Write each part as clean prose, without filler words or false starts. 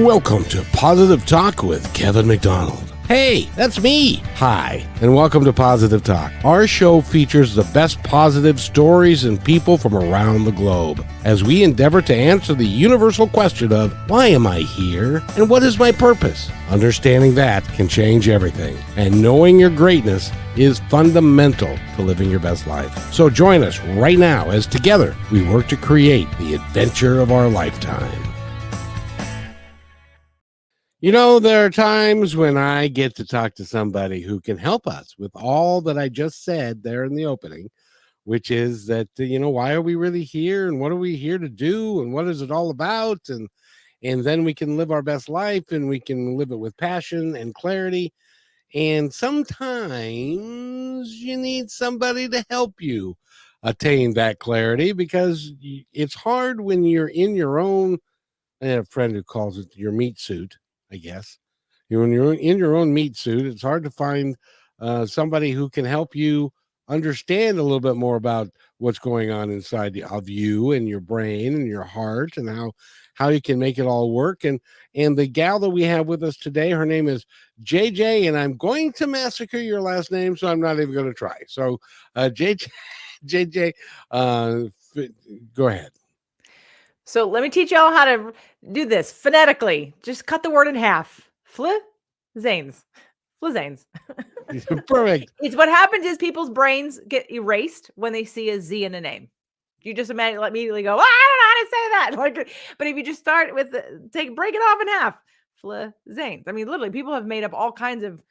Welcome to Positive Talk with Kevin McDonald. Hey, that's me. Hi, and welcome to Positive Talk. Our show features the best positive stories and people from around the globe as we endeavor to answer the universal question of why am I here and what is my purpose? Understanding that can change everything, and knowing your greatness is fundamental to living your best life. So join us right now as together we work to create the adventure of our lifetime. You know, there are times when I get to talk to somebody who can help us with all that I just said there in the opening, which is that, why are we really here and what are we here to do and what is it all about? And then we can live our best life and we can live it with passion and clarity. And sometimes you need somebody to help you attain that clarity because it's hard when you're in your own. I have a friend who calls it your meat suit, I guess. When you're in your own meat suit, it's hard to find somebody who can help you understand a little bit more about what's going on inside of you and your brain and your heart and how you can make it all work. And the gal that we have with us today, her name is JJ, and I'm going to massacre your last name, so I'm not even going to try. So JJ, go ahead. So let me teach y'all how to do this phonetically. Just cut the word in half. Flizanes. Flizanes. Perfect. It's what happens is people's brains get erased when they see a Z in a name. You just immediately go, I don't know how to say that. But if you just start with break it off in half. Flizanes. I mean, literally, people have made up all kinds of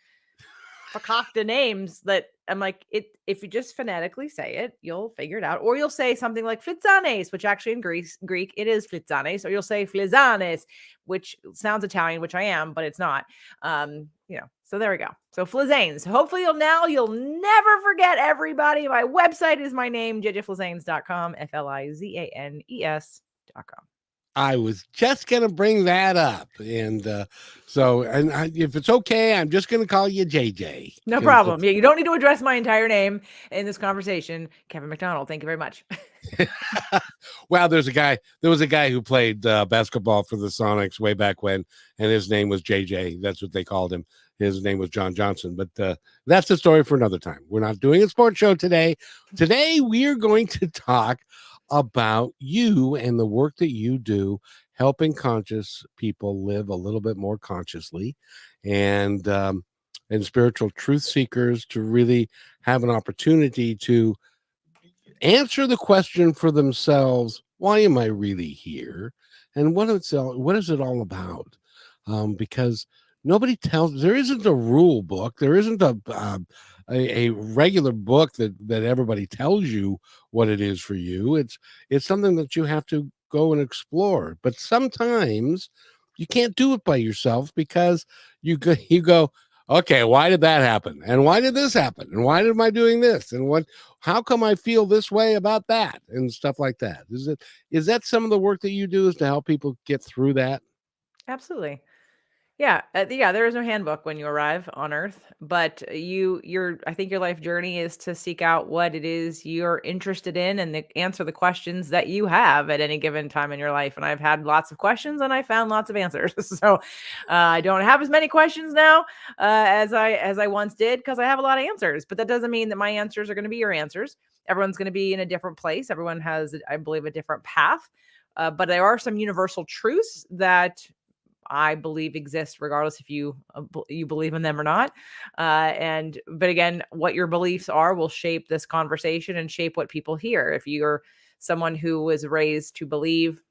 fakakta names that I'm like, if you just phonetically say it, you'll figure it out. Or you'll say something like Flizanes, which actually in Greek it is Flizanes, or you'll say Flizanes, which sounds Italian, which I am, but it's not. So there we go. So Flizanes. Hopefully you'll never forget, everybody. My website is my name, jjflizanes.com, Flizanes.com. I was just going to bring that up. And if it's okay, I'm just going to call you JJ. No problem. Yeah, you don't need to address my entire name in this conversation. Kevin McDonald, thank you very much. Wow, there was a guy who played basketball for the Sonics way back when, and his name was JJ. That's what they called him. His name was John Johnson, but that's the story for another time. We're not doing a sports show today. Today, we are going to talk about you and the work that you do helping conscious people live a little bit more consciously and spiritual truth seekers to really have an opportunity to answer the question for themselves, why am I really here and what is it all about? Because nobody tells, there isn't a rule book, there isn't a regular book that everybody tells you what it is for you. It's something that you have to go and explore. But sometimes you can't do it by yourself because you go, okay, why did that happen? And why did this happen? And why am I doing this? And how come I feel this way about that? And stuff like that. Is that some of the work that you do, is to help people get through that? Absolutely. Yeah, there is no handbook when you arrive on Earth, but I think your life journey is to seek out what it is you're interested in and answer the questions that you have at any given time in your life. And I've had lots of questions and I found lots of answers. So I don't have as many questions now as I once did because I have a lot of answers. But that doesn't mean that my answers are going to be your answers. Everyone's going to be in a different place. Everyone has, I believe, a different path. But there are some universal truths that I believe exist regardless if you believe in them or not. But again, what your beliefs are will shape this conversation and shape what people hear. If you're someone who was raised to believe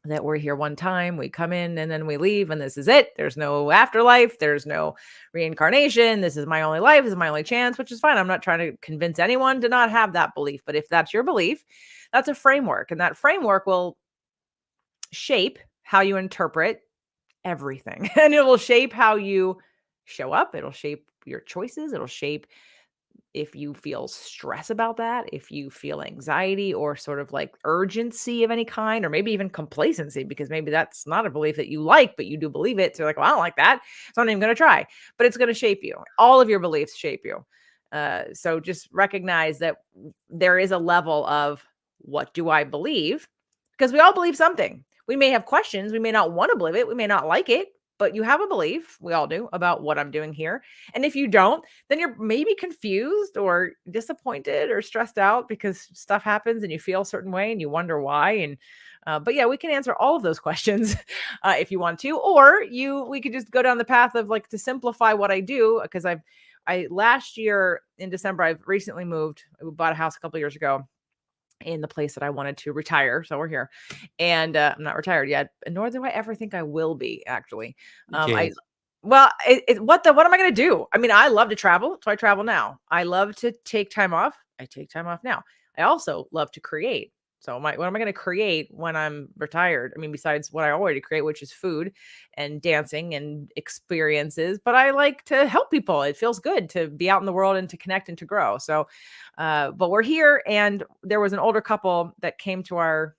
that we're here one time, we come in and then we leave and this is it. There's no afterlife. There's no reincarnation. This is my only life. This is my only chance, which is fine. I'm not trying to convince anyone to not have that belief. But if that's your belief, that's a framework. And that framework will shape how you interpret everything. And it will shape how you show up. It'll shape your choices. It'll shape if you feel stress about that, if you feel anxiety or sort of like urgency of any kind, or maybe even complacency, because maybe that's not a belief that you like, but you do believe it. So you're like, well, I don't like that, so I'm not even going to try. But it's going to shape you. All of your beliefs shape you. So just recognize that there is a level of what do I believe? Because we all believe something. We may have questions. We may not want to believe it. We may not like it, but you have a belief, we all do, about what I'm doing here. And if you don't, then you're maybe confused or disappointed or stressed out because stuff happens and you feel a certain way and you wonder why. And but yeah, we can answer all of those questions if you want to, or we could just go down the path of like to simplify what I do because I last year in December I've recently moved. I bought a house a couple years ago in the place that I wanted to retire. So we're here, and I'm not retired yet, nor do I ever think I will be. Actually, You I can't. well, what am I going to do? I mean, I love to travel, so I travel now. I love to take time off. I take time off now. I also love to create. So what am I going to create when I'm retired? I mean, besides what I already create, which is food and dancing and experiences, but I like to help people. It feels good to be out in the world and to connect and to grow. So, but we're here, and there was an older couple that came to our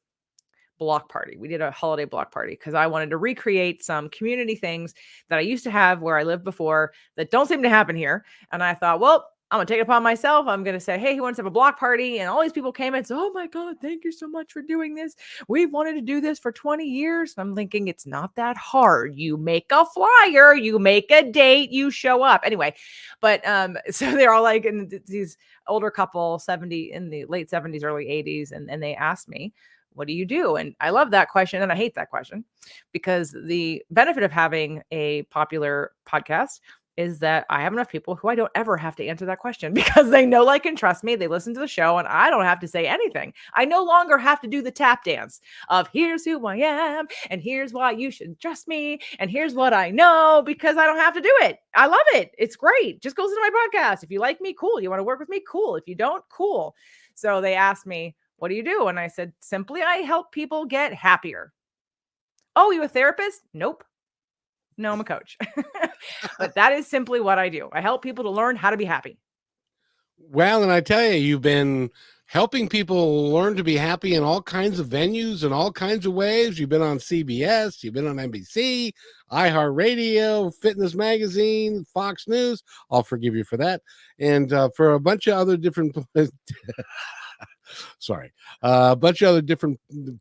block party. We did a holiday block party because I wanted to recreate some community things that I used to have where I lived before that don't seem to happen here. And I thought, well, I'm gonna take it upon myself. I'm gonna say, hey, he wants to have a block party? And all these people came in. So, oh my God, thank you so much for doing this. We've wanted to do this for 20 years. I'm thinking it's not that hard. You make a flyer, you make a date, you show up. Anyway, but so they're all like, and these older couple, 70 in the late 70s, early 80s, and they asked me, what do you do? And I love that question and I hate that question because the benefit of having a popular podcast is that I have enough people who I don't ever have to answer that question because they know, like, and trust me. They listen to the show and I don't have to say anything. I no longer have to do the tap dance of here's who I am and here's why you should trust me and here's what I know because I don't have to do it. I love it. It's great. Just go listen to my podcast. If you like me, cool. You want to work with me, cool. If you don't, cool. So they asked me, what do you do? And I said, simply, I help people get happier. Oh, you a therapist? Nope. No, I'm a coach. But that is simply what I do. I help people to learn how to be happy. Well, and I tell you, you've been helping people learn to be happy in all kinds of venues and all kinds of ways. You've been on CBS, you've been on NBC, iHeartRadio, Fitness Magazine, Fox News. I'll forgive you for that. And for a bunch of other different sorry, a bunch of other different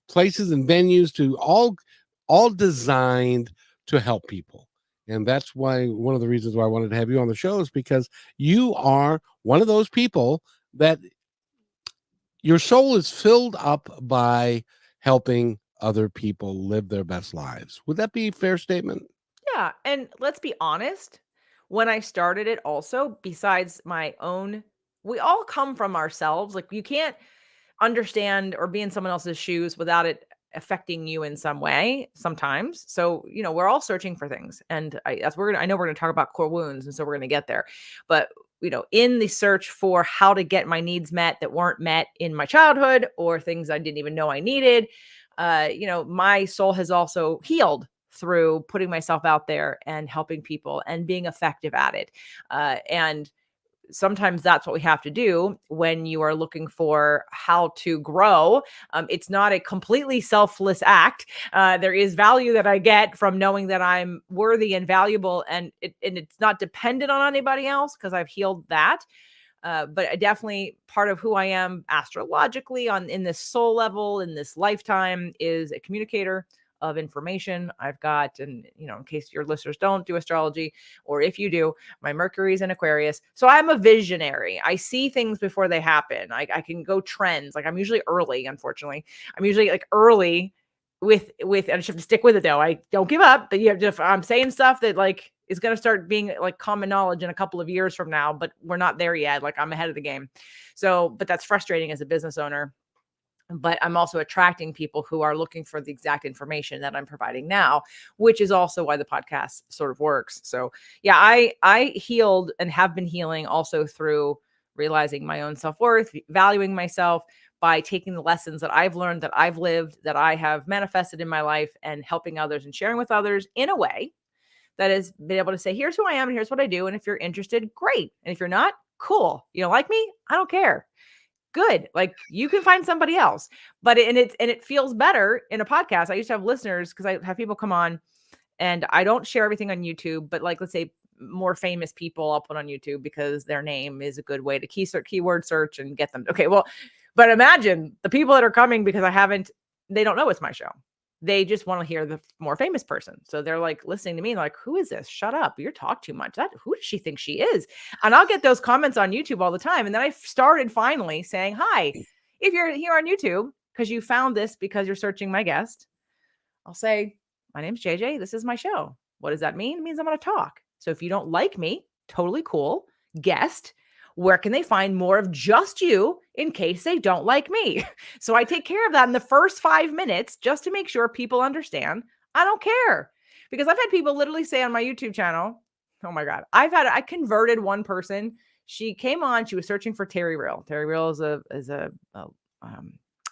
places and venues to all designed to help people. And that's why one of the reasons why I wanted to have you on the show is because you are one of those people that your soul is filled up by helping other people live their best lives. Would that be a fair statement? Yeah. And let's be honest, when I started it, also, besides my own, we all come from ourselves. Like, you can't understand or be in someone else's shoes without it affecting you in some way sometimes. So, we're all searching for things. And I know we're going to talk about core wounds. And so we're going to get there. But, in the search for how to get my needs met that weren't met in my childhood or things I didn't even know I needed, my soul has also healed through putting myself out there and helping people and being effective at it. And sometimes that's what we have to do when you are looking for how to grow. It's not a completely selfless act. There is value that I get from knowing that I'm worthy and valuable, and it's not dependent on anybody else because I've healed that. But I definitely, part of who I am astrologically in this soul level in this lifetime is a communicator of information. I've got, and in case your listeners don't do astrology, or if you do, my Mercury's in Aquarius. So I'm a visionary. I see things before they happen. I can go trends. Like, I'm usually early, unfortunately. I'm usually like early with, and I just have to stick with it though. I don't give up, but I'm saying stuff that like is going to start being like common knowledge in a couple of years from now, but we're not there yet. Like, I'm ahead of the game. So, but that's frustrating as a business owner. But I'm also attracting people who are looking for the exact information that I'm providing now, which is also why the podcast sort of works. So yeah, I healed and have been healing also through realizing my own self-worth, valuing myself by taking the lessons that I've learned, that I've lived, that I have manifested in my life, and helping others and sharing with others in a way that has been able to say, here's who I am and here's what I do. And if you're interested, great. And if you're not, cool. You don't like me? I don't care. Good. Like, you can find somebody else. But it feels better in a podcast. I used to have listeners because I have people come on, and I don't share everything on YouTube, but like, let's say more famous people I'll put on YouTube because their name is a good way to keyword search and get them. Okay. Well, but imagine the people that are coming because they don't know it's my show. They just want to hear the more famous person. So they're like listening to me, like, who is this? Shut up. You're talk too much. Who does she think she is? And I'll get those comments on YouTube all the time. And then I started finally saying, hi, if you're here on YouTube, because you found this because you're searching my guest, I'll say, my name's JJ. This is my show. What does that mean? It means I'm going to talk. So if you don't like me, totally cool. Guest, where can they find more of just you in case they don't like me? So I take care of that in the first 5 minutes just to make sure people understand I don't care. Because I've had people literally say on my YouTube channel, oh my God, I converted one person. She came on, she was searching for Terry Real. Terry Real is a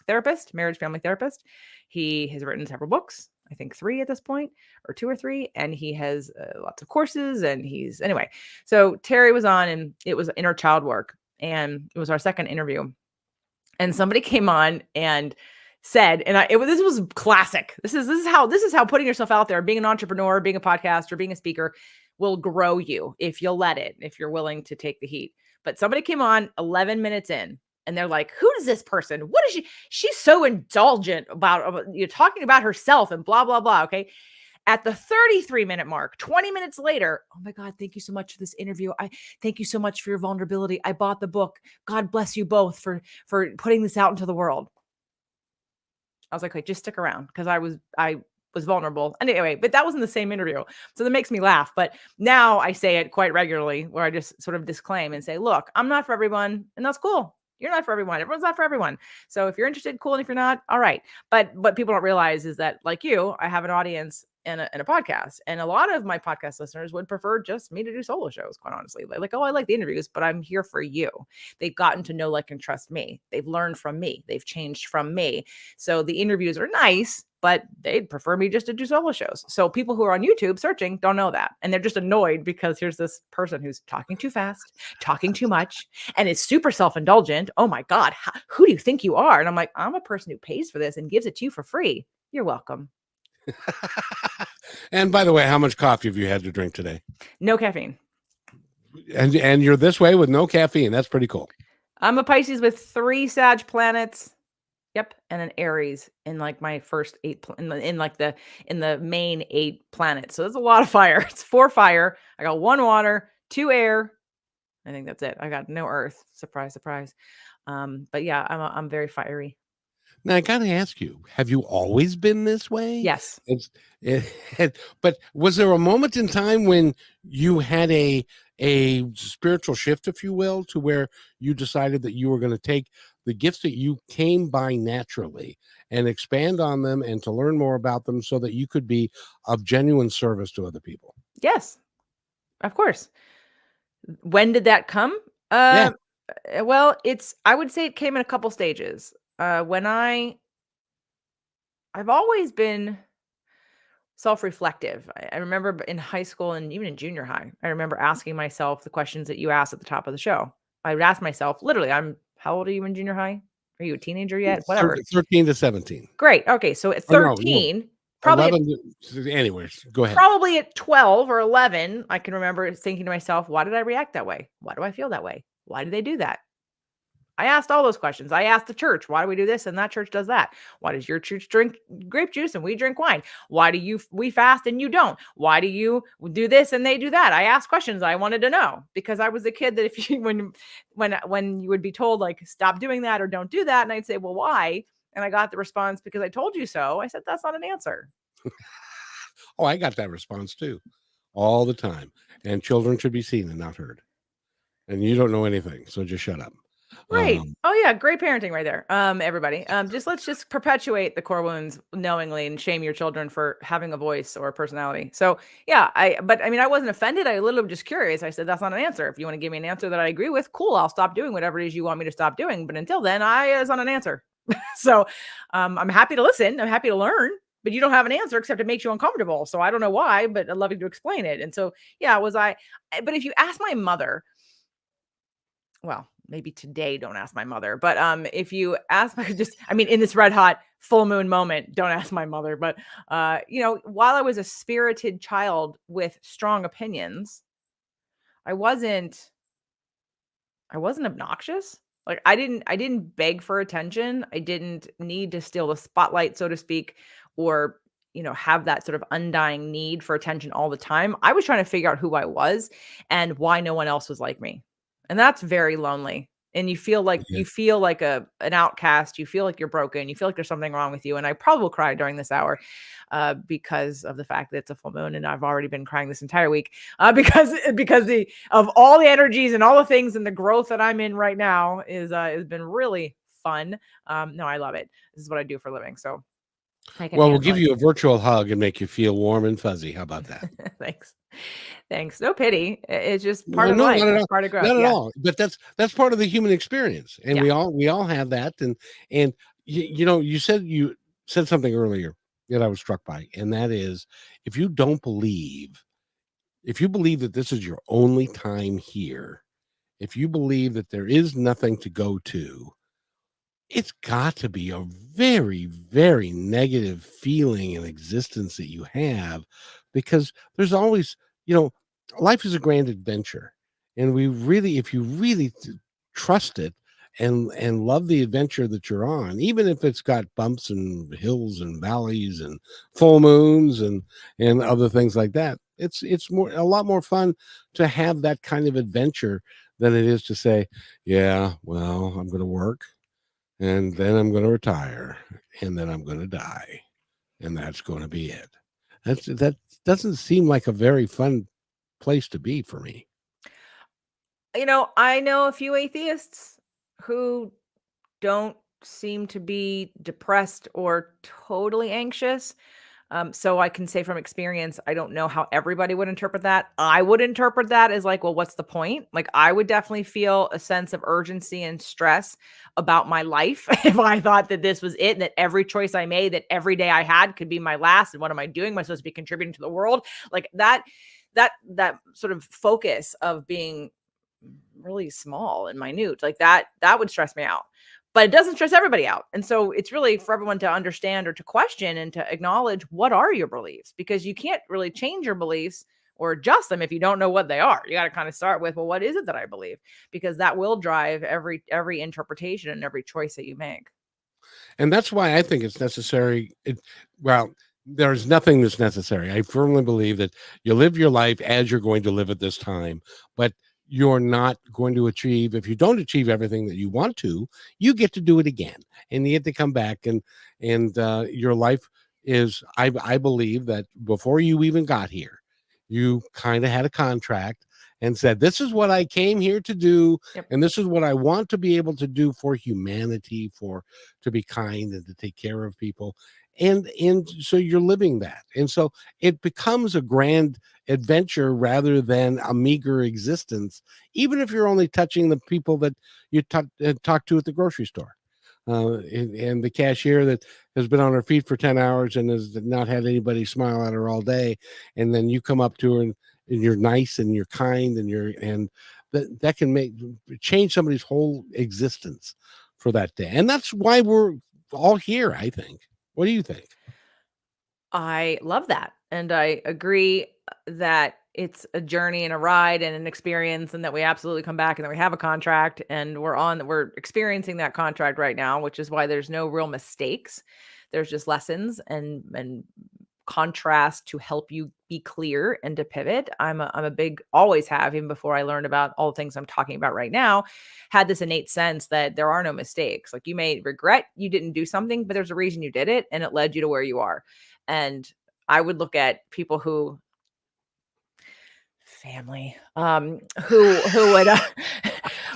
therapist, marriage family therapist. He has written several books, I think 3 at this point, or 2 or 3, and he has lots of courses. And anyway. So Terry was on, and it was inner child work, and it was our second interview. And somebody came on and said, and this was classic. This is how putting yourself out there, being an entrepreneur, being a podcaster, being a speaker, will grow you if you'll let it, if you're willing to take the heat. But somebody came on 11 minutes in, and they're like, who is this person? What is she? She's so indulgent about talking about herself and blah, blah, blah. Okay. At the 33-minute mark, 20 minutes later, oh my God, thank you so much for this interview. I thank you so much for your vulnerability. I bought the book. God bless you both for putting this out into the world. I was like, wait, just stick around, because I was vulnerable. And anyway, but that was in the same interview. So that makes me laugh. But now I say it quite regularly, where I just sort of disclaim and say, look, I'm not for everyone, and that's cool. You're not for everyone. Everyone's not for everyone. So if you're interested, cool. And if you're not, all right. But what people don't realize is that, like you, I have an audience and a podcast. And a lot of my podcast listeners would prefer just me to do solo shows, quite honestly. Like, oh, I like the interviews, but I'm here for you. They've gotten to know, like, and trust me. They've learned from me. They've changed from me. So the interviews are nice, but they'd prefer me just to do solo shows. So people who are on YouTube searching don't know that. And they're just annoyed because here's this person who's talking too fast, talking too much, and is super self-indulgent. Oh my God, who do you think you are? And I'm like, I'm a person who pays for this and gives it to you for free. You're welcome. And by the way, how much coffee have you had to drink today? No caffeine. And you're this way with no caffeine. That's pretty cool. I'm a Pisces with 3 Sag planets. Yep, and an Aries in like my first 8 in the main 8 planets. So there's a lot of fire. It's 4 fire. I got 1 water, 2 air. I think that's it. I got no earth. Surprise, surprise. But yeah, I'm very fiery. Now I gotta ask you: have you always been this way? Yes. But was there a moment in time when you had a spiritual shift, if you will, to where you decided that you were going to take the gifts that you came by naturally and expand on them, and to learn more about them, so that you could be of genuine service to other people? Yes. Of course. When did that come? Yeah. Well, I would say it came in a couple stages. When I've always been self-reflective. I remember in high school and even in junior high, I remember asking myself the questions that you asked at the top of the show. I would ask myself, literally, how old are you in junior high? Are you a teenager yet? Whatever. 13 to 17. Great. Okay. So at Oh, no, 13, probably, 11. Anyways, go ahead. probably at 12 or 11, I can remember thinking to myself, why did I react that way? Why do I feel that way? Why do they do that? I asked all those questions. I asked the church, why do we do this and that church does that? Why does your church drink grape juice and we drink wine? Why do we fast and you don't? Why do you do this and they do that? I asked questions I wanted to know, because I was a kid that if you when you would be told, like, stop doing that or don't do that, and I'd say, well, why? And I got the response, because I told you so. I said, that's not an answer. Oh, I got that response too, all the time. And children should be seen and not heard. And you don't know anything, so just shut up. Right. Oh yeah, great parenting right there. Everybody. Let's just perpetuate the core wounds knowingly and shame your children for having a voice or a personality. So yeah, I mean, I wasn't offended. I literally was just curious. I said, that's not an answer. If you want to give me an answer that I agree with, cool, I'll stop doing whatever it is you want me to stop doing. But until then, it's not an answer. So I'm happy to listen. I'm happy to learn, but you don't have an answer except it makes you uncomfortable. So I don't know why, but I'd love you to explain it. And so, yeah, but if you ask my mother, well, maybe today don't ask my mother, but if you ask in this red hot full moon moment, don't ask my mother. But while I was a spirited child with strong opinions, I wasn't obnoxious. Like, I didn't beg for attention. I didn't need to steal the spotlight, so to speak, or, have that sort of undying need for attention all the time. I was trying to figure out who I was and why no one else was like me. And that's very lonely. And Yeah. you feel like an outcast. You feel like you're broken. You feel like there's something wrong with you. And I probably will cry during this hour, because of the fact that it's a full moon, and I've already been crying this entire week, because of all the energies and all the things and the growth that I'm in right now is has been really fun. No, I love it. This is what I do for a living, so I can Well, we'll handle give it. you a virtual hug and make you feel warm and fuzzy. How about that? Thanks. Thanks. No pity. It's just part No, of no, life. not at It's all. part of growth. Not at Yeah. all. But that's part of the human experience, and Yeah. we all have that. And you said something earlier that I was struck by, and that is, if you don't believe, if you believe that this is your only time here, if you believe that there is nothing to go to, it's got to be a very, very negative feeling in existence that you have, because there's always, you know, life is a grand adventure. And we really, if you really trust it and love the adventure that you're on, even if it's got bumps and hills and valleys and full moons and other things like that, it's more a lot more fun to have that kind of adventure than it is to say, yeah, well, I'm going to work and then I'm going to retire, and then I'm going to die, and that's going to be it. That doesn't seem like a very fun place to be for me. I know a few atheists who don't seem to be depressed or totally anxious. So I can say from experience, I don't know how everybody would interpret that. I would interpret that as like, well, what's the point? Like, I would definitely feel a sense of urgency and stress about my life if I thought that this was it and that every choice I made, that every day I had could be my last. And what am I doing? Am I supposed to be contributing to the world? Like that sort of focus of being really small and minute, like that would stress me out. But it doesn't stress everybody out. And so it's really for everyone to understand or to question and to acknowledge, what are your beliefs, because you can't really change your beliefs or adjust them if you don't know what they are. You got to kind of start with, well, what is it that I believe? Because that will drive every interpretation and every choice that you make. And that's why I think it's necessary. Well, there's nothing that's necessary. I firmly believe that you live your life as you're going to live at this time, but you're not going to achieve, if you don't achieve everything that you want to, you get to do it again, and you get to come back, and your life is, I believe that before you even got here, you kind of had a contract and said, this is what I came here to do, Yep. and this is what I want to be able to do for humanity, for to be kind and to take care of people. And so you're living that. And so it becomes a grand adventure rather than a meager existence, even if you're only touching the people that you talk to at the grocery store. And the cashier that has been on her feet for 10 hours and has not had anybody smile at her all day. And then you come up to her and you're nice and you're kind and that can change somebody's whole existence for that day. And that's why we're all here, I think. What do you think? I love that. And I agree that it's a journey and a ride and an experience, and that we absolutely come back and that we have a contract and we're experiencing that contract right now, which is why there's no real mistakes. There's just lessons and contrast to help you be clear and to pivot. I'm a big, always have, even before I learned about all the things I'm talking about right now, had this innate sense that there are no mistakes. Like, you may regret you didn't do something, but there's a reason you did it and it led you to where you are. And I would look at people who family, who would,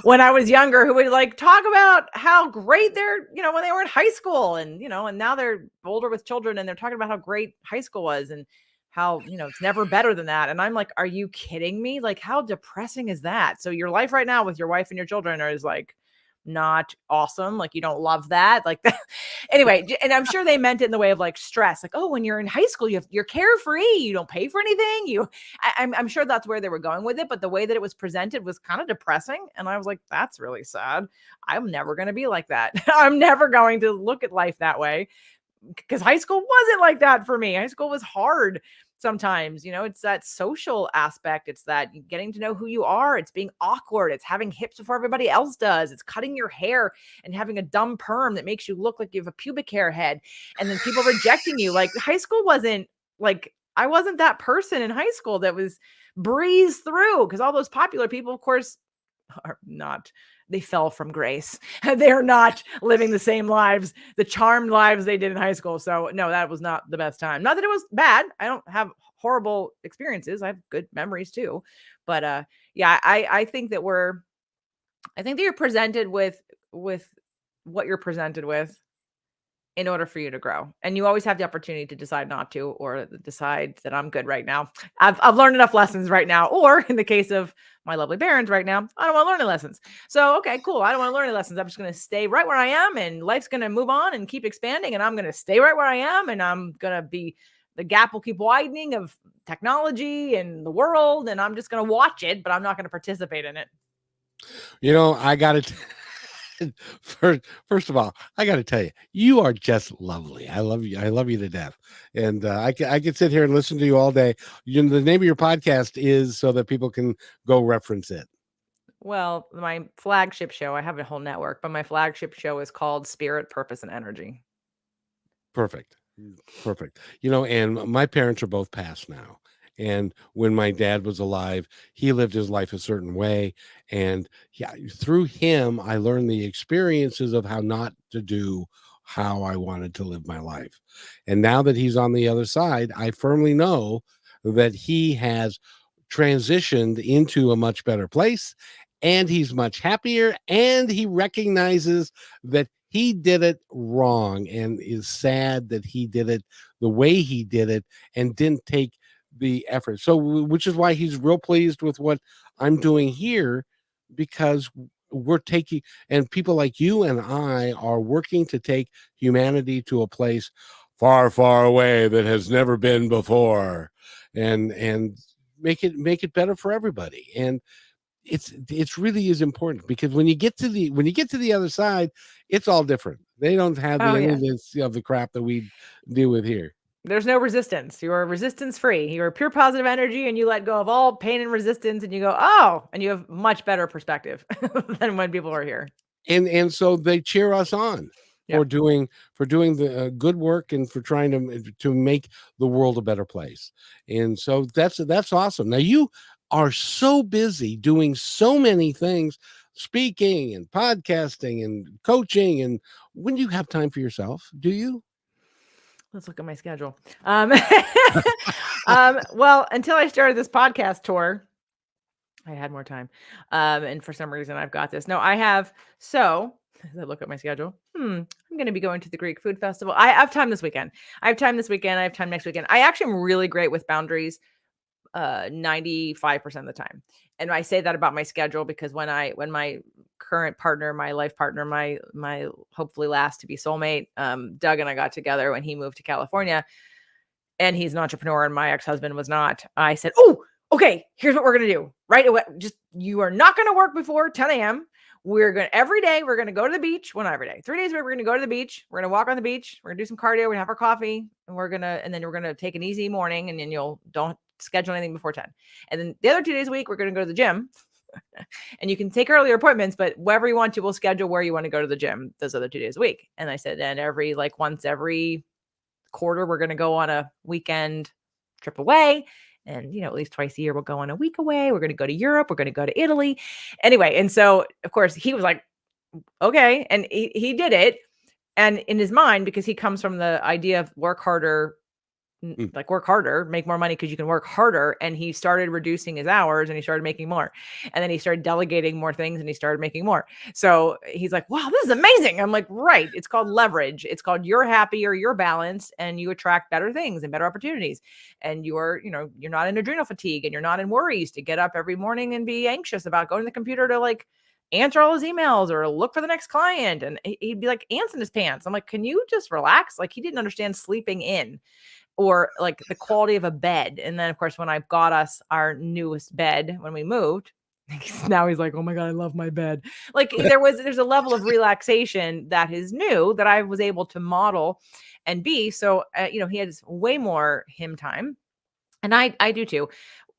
when I was younger, who would like talk about how great they're, when they were in high school, and now they're older with children and they're talking about how great high school was and how, it's never better than that. And I'm like, are you kidding me? Like, how depressing is that? So your life right now with your wife and your children is like not awesome. Like, you don't love that. Like, anyway, and I'm sure they meant it in the way of like stress. Like, oh, when you're in high school, you're carefree. You don't pay for anything. I'm sure that's where they were going with it. But the way that it was presented was kind of depressing. And I was like, that's really sad. I'm never going to be like that. I'm never going to look at life that way, because high school wasn't like that for me. High school was hard. sometimes, it's that social aspect. It's that getting to know who you are. It's being awkward. It's having hips before everybody else does. It's cutting your hair and having a dumb perm that makes you look like you have a pubic hair head. And then people rejecting you. Like high school wasn't like, I wasn't that person in high school that was breeze through, because all those popular people, of course, are not, they fell from grace. They are not living the same lives, the charmed lives they did in high school. So no, that was not the best time. Not that it was bad. I don't have horrible experiences. I have good memories too. But yeah, I think that you're presented with what you're presented with in order for you to grow. And you always have the opportunity to decide not to, or decide that I'm good right now. I've learned enough lessons right now. Or in the case of my lovely parents right now, I don't want to learn any lessons. So, okay, cool. I don't want to learn any lessons. I'm just going to stay right where I am, and life's going to move on and keep expanding. And I'm going to stay right where I am. And I'm going to be, the gap will keep widening of technology and the world. And I'm just going to watch it, but I'm not going to participate in it. I got to first of all, I got to tell you, you are just lovely. I love you. I love you to death. And I could sit here and listen to you all day. The name of your podcast is so that people can go reference it. Well, my flagship show, I have a whole network, but my flagship show is called Spirit, Purpose, and Energy. Perfect. Perfect. And my parents are both passed now. And when my dad was alive, he lived his life a certain way. And yeah, through him, I learned the experiences of how not to do how I wanted to live my life. And now that he's on the other side, I firmly know that he has transitioned into a much better place, and he's much happier, and he recognizes that he did it wrong and is sad that he did it the way he did it and didn't take the effort. So, which is why he's real pleased with what I'm doing here, because we're taking, and people like you and I are working to take humanity to a place far, far away that has never been before, and make it better for everybody. And it's really is important, because when you get to the other side, it's all different. They don't have Oh, any yeah. of this of the crap that we deal with here. There's no resistance. You're resistance free. You're pure positive energy, and you let go of all pain and resistance, and you go, oh, and you have much better perspective than when people are here. And so they cheer us on Yeah. for doing the good work, and for trying to make the world a better place. And so that's awesome. Now, you are so busy doing so many things, speaking and podcasting and coaching, and when do you have time for yourself? Do you? Let's look at my schedule. Well, until I started this podcast tour, I had more time. And for some reason I've got this. No, I have. So as I look at my schedule, I'm going to be going to the Greek Food Festival. I have time this weekend. I have time next weekend. I actually am really great with boundaries 95% of the time. And I say that about my schedule because when my current partner, my life partner, my hopefully last to be soulmate, Doug and I got together when he moved to California, and he's an entrepreneur and my ex-husband was not. I said, "Oh, okay, here's what we're going to do. Right away, just you are not going to work before 10 a.m. Every day, we're going to go to the beach. Well, not every day, 3 days a week, we're going to go to the beach. We're going to walk on the beach. We're going to do some cardio. We're going to have our coffee, and then we're going to take an easy morning, and then don't schedule anything before 10. And then the other 2 days a week, we're going to go to the gym. And you can take earlier appointments, but wherever you want to, we'll schedule where you want to go to the gym those other 2 days a week." And I said, and once every quarter, we're going to go on a weekend trip away. And, at least twice a year, we'll go on a week away. We're going to go to Europe. We're going to go to Italy. Anyway. And so, of course, he was like, okay. And he did it. And in his mind, because he comes from the idea of work harder, make more money because you can work harder. And he started reducing his hours and he started making more. And then he started delegating more things and he started making more. So he's like, wow, this is amazing. I'm like, right. It's called leverage. It's called you're happier, you're balanced, and you attract better things and better opportunities. And you're not in adrenal fatigue and you're not in worries to get up every morning and be anxious about going to the computer to answer all his emails or look for the next client. And he'd be like ants in his pants. I'm like, can you just relax? He didn't understand sleeping in, or the quality of a bed. And then of course, when I got us our newest bed, when we moved, now he's like, oh my God, I love my bed. There's a level of relaxation that is new that I was able to model and be. So, he has way more him time. And I do too.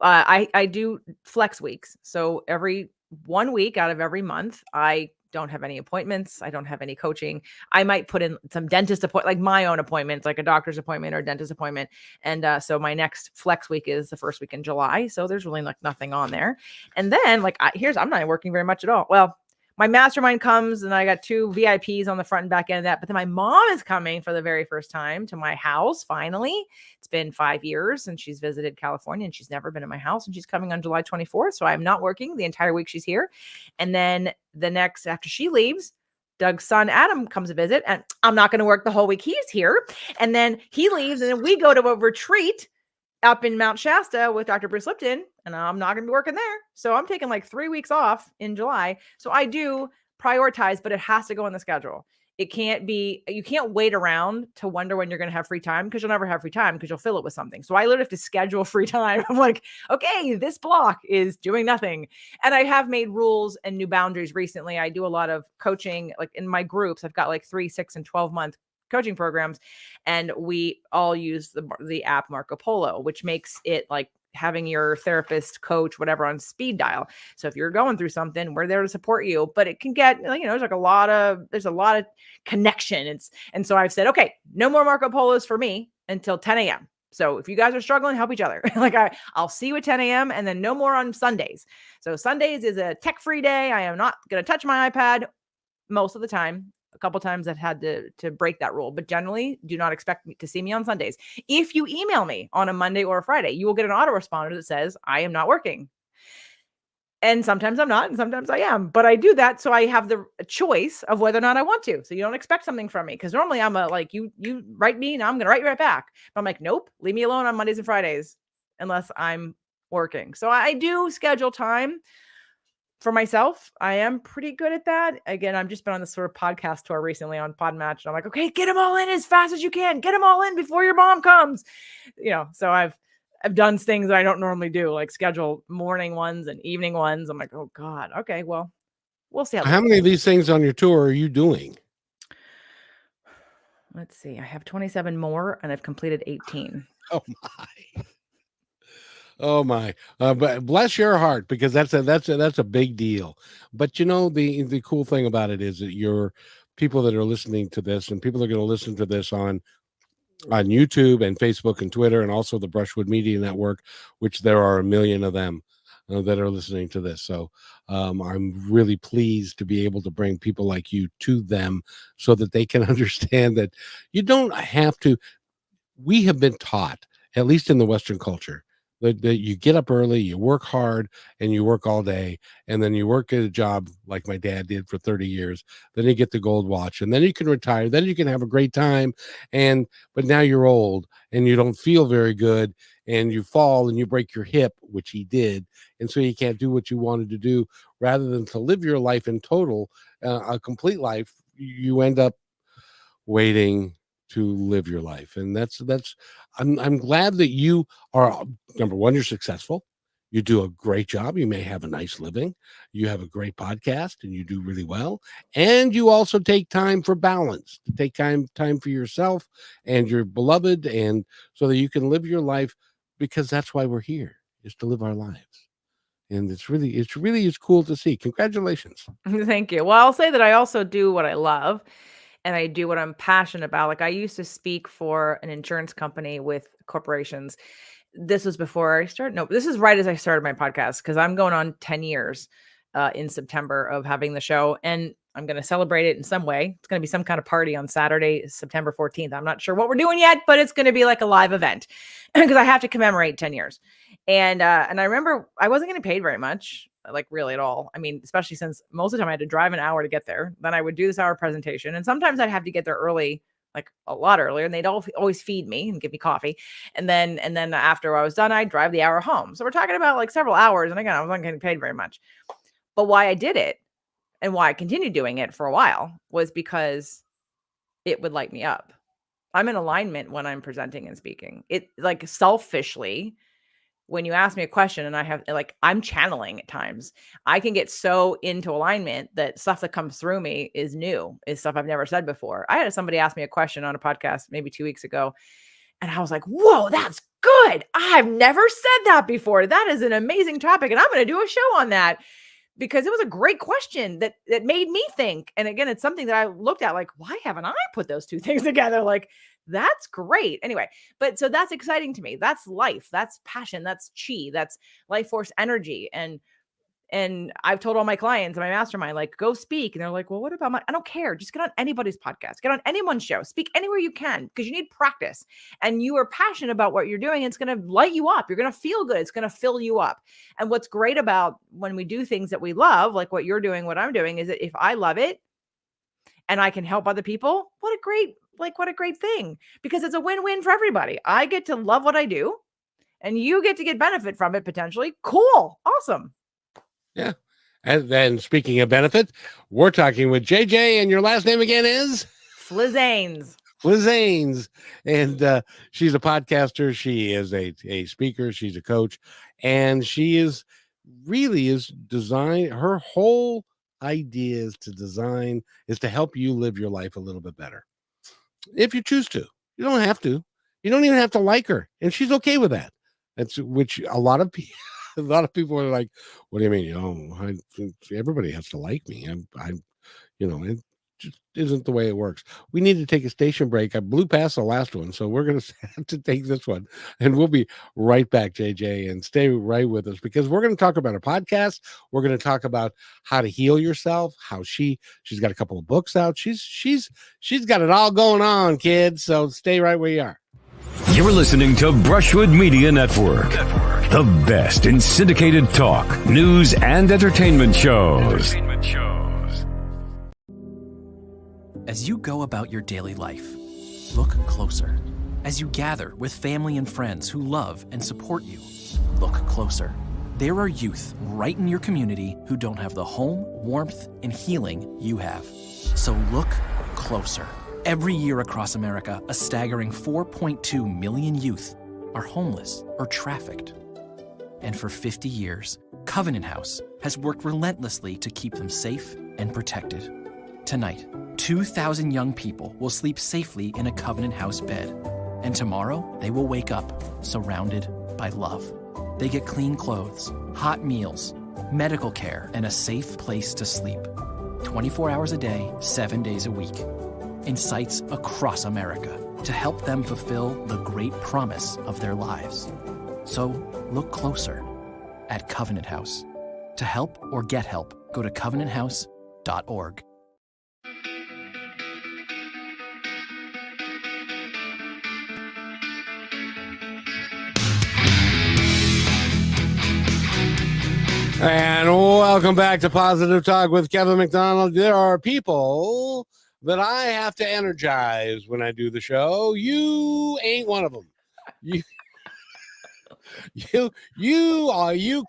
I do flex weeks. So every 1 week out of every month, I don't have any appointments. I don't have any coaching. I might put in some dentist appointment, like my own appointments, like a doctor's appointment or a dentist appointment. And so my next flex week is the first week in July. So there's really like nothing on there. And then like I'm not working very much at all. Well, my mastermind comes and I got 2 VIPs on the front and back end of that. But then my mom is coming for the very first time to my house. Finally, it's been 5 years since she's visited California and she's never been in my house. And she's coming on July 24th. So I'm not working the entire week she's here. And then after she leaves, Doug's son Adam comes to visit, and I'm not going to work the whole week he's here. And then he leaves, and then we go to a retreat up in Mount Shasta with Dr. Bruce Lipton, and I'm not going to be working there. So I'm taking like 3 weeks off in July. So I do prioritize, but it has to go on the schedule. It can't be, you can't wait around to wonder when you're going to have free time, because you'll never have free time because you'll fill it with something. So I literally have to schedule free time. I'm like, okay, this block is doing nothing. And I have made rules and new boundaries recently. I do a lot of coaching, like in my groups. I've got like 3, 6, and 12-month coaching programs, and we all use the app Marco Polo, which makes it like having your therapist, coach, whatever on speed dial. So if you're going through something, we're there to support you. But it can get, there's a lot of connection. And so I've said, okay, no more Marco Polos for me until 10 a.m. So if you guys are struggling, help each other. Like I'll see you at 10 a.m. and then no more on Sundays. So Sundays is a tech-free day. I am not going to touch my iPad most of the time. A couple times I've had to break that rule, but generally do not expect me to see me on Sundays. If you email me on a Monday or a Friday, you will get an autoresponder that says I am not working. And sometimes I'm not, and sometimes I am, but I do that so I have the choice of whether or not I want to. So you don't expect something from me, because normally I'm you write me and I'm going to write you right back. But I'm like, nope, leave me alone on Mondays and Fridays unless I'm working. So I do schedule time for myself. I am pretty good at that. Again, I've just been on this sort of podcast tour recently on Podmatch, and I'm like, okay, get them all in as fast as you can. Get them all in before your mom comes. So I've done things that I don't normally do, like schedule morning ones and evening ones. I'm like, oh God, okay, well, we'll see How many of these things on your tour are you doing? Let's see. I have 27 more, and I've completed 18. Oh my. Oh my. But bless your heart, because that's a big deal. But the cool thing about it is that your people that are listening to this, and people are going to listen to this on YouTube and Facebook and Twitter, and also the Brushwood Media Network, which there are a million of them that are listening to this. So I'm really pleased to be able to bring people like you to them so that they can understand that you don't have to. We have been taught, at least in the Western culture, that you get up early, you work hard, and you work all day, and then you work at a job like my dad did for 30 years. Then you get the gold watch, and then you can retire. Then you can have a great time. But now you're old and you don't feel very good, and you fall and you break your hip, which he did, and so you can't do what you wanted to do. Rather than to live your life in total, a complete life, you end up waiting to live your life. And I'm glad that you are, number one, you're successful. You do a great job. You may have a nice living. You have a great podcast and you do really well. And you also take time for balance, to take time for yourself and your beloved, and so that you can live your life, because that's why we're here, is to live our lives. And it's really cool to see. Congratulations. Thank you. Well, I'll say that I also do what I love, and I do what I'm passionate about. Like I used to speak for an insurance company with corporations. This was before I started. No, this is right as I started my podcast, because I'm going on 10 years in September of having the show, and I'm going to celebrate it in some way. It's going to be some kind of party on Saturday, September 14th. I'm not sure what we're doing yet, but it's going to be like a live event because I have to commemorate 10 years. And I remember I wasn't getting paid very much, like really at all. I mean, especially since most of the time I had to drive an hour to get there. Then I would do this hour presentation, and sometimes I'd have to get there early, like a lot earlier, and they'd always feed me and give me coffee. And then after I was done, I'd drive the hour home. So we're talking about like several hours. And again, I wasn't getting paid very much. But why I did it and why I continued doing it for a while was because it would light me up. I'm in alignment when I'm presenting and speaking. It, like, selfishly, when you ask me a question and I have, like, I'm channeling at times, I can get so into alignment that stuff that comes through me is new, is stuff I've never said before. I had somebody ask me a question on a podcast maybe 2 weeks ago, and I was like, whoa, that's Good. I've never said that before. That is an amazing topic. And I'm going to do a show on that because it was a great question that made me think. And again, it's something that I looked at like, why haven't I put those two things together? Like, that's great. Anyway, but so that's exciting to me. That's life. That's passion. That's chi. That's life force energy. And I've told all my clients in my mastermind, like, go speak. And they're like, well, what about I don't care. Just get on anybody's podcast, get on anyone's show, speak anywhere you can, because you need practice and you are passionate about what you're doing. It's going to light you up. You're going to feel good. It's going to fill you up. And what's great about when we do things that we love, like what you're doing, what I'm doing, is that if I love it and I can help other people, what a great thing, because it's a win-win for everybody. I get to love what I do and you get to get benefit from it potentially. Cool. Awesome. Yeah. And then speaking of benefit, we're talking with JJ, and your last name again is Flizanes. Flizanes. And she's a podcaster. She is a speaker. She's a coach. And she is design. Her whole idea is to help you live your life a little bit better. If you choose to. You don't have to. You don't even have to like her. And she's okay with that. That's which a lot of people. A lot of people are like, "What do you mean? Everybody has to like me. It just isn't the way it works." We need to take a station break. I blew past the last one, so we're going to have to take this one, and we'll be right back, JJ, and stay right with us because we're going to talk about a podcast. We're going to talk about how to heal yourself. How she's got a couple of books out. She's got it all going on, kids. So stay right where you are. You're listening to Brushwood Media Network, the best in syndicated talk, news, and entertainment shows. As you go about your daily life, look closer. As you gather with family and friends who love and support you, look closer. There are youth right in your community who don't have the home, warmth, and healing you have. So look closer. Every year across America, a staggering 4.2 million youth are homeless or trafficked. And for 50 years, Covenant House has worked relentlessly to keep them safe and protected. Tonight, 2,000 young people will sleep safely in a Covenant House bed. And tomorrow, they will wake up surrounded by love. They get clean clothes, hot meals, medical care, and a safe place to sleep. 24 hours a day, 7 days a week. In sites across America to help them fulfill the great promise of their lives. So look closer at Covenant House. To help or get help, go to covenanthouse.org. And welcome back to Positive Talk with Kevin McDonald. There are people that I have to energize when I do the show. You ain't one of them. You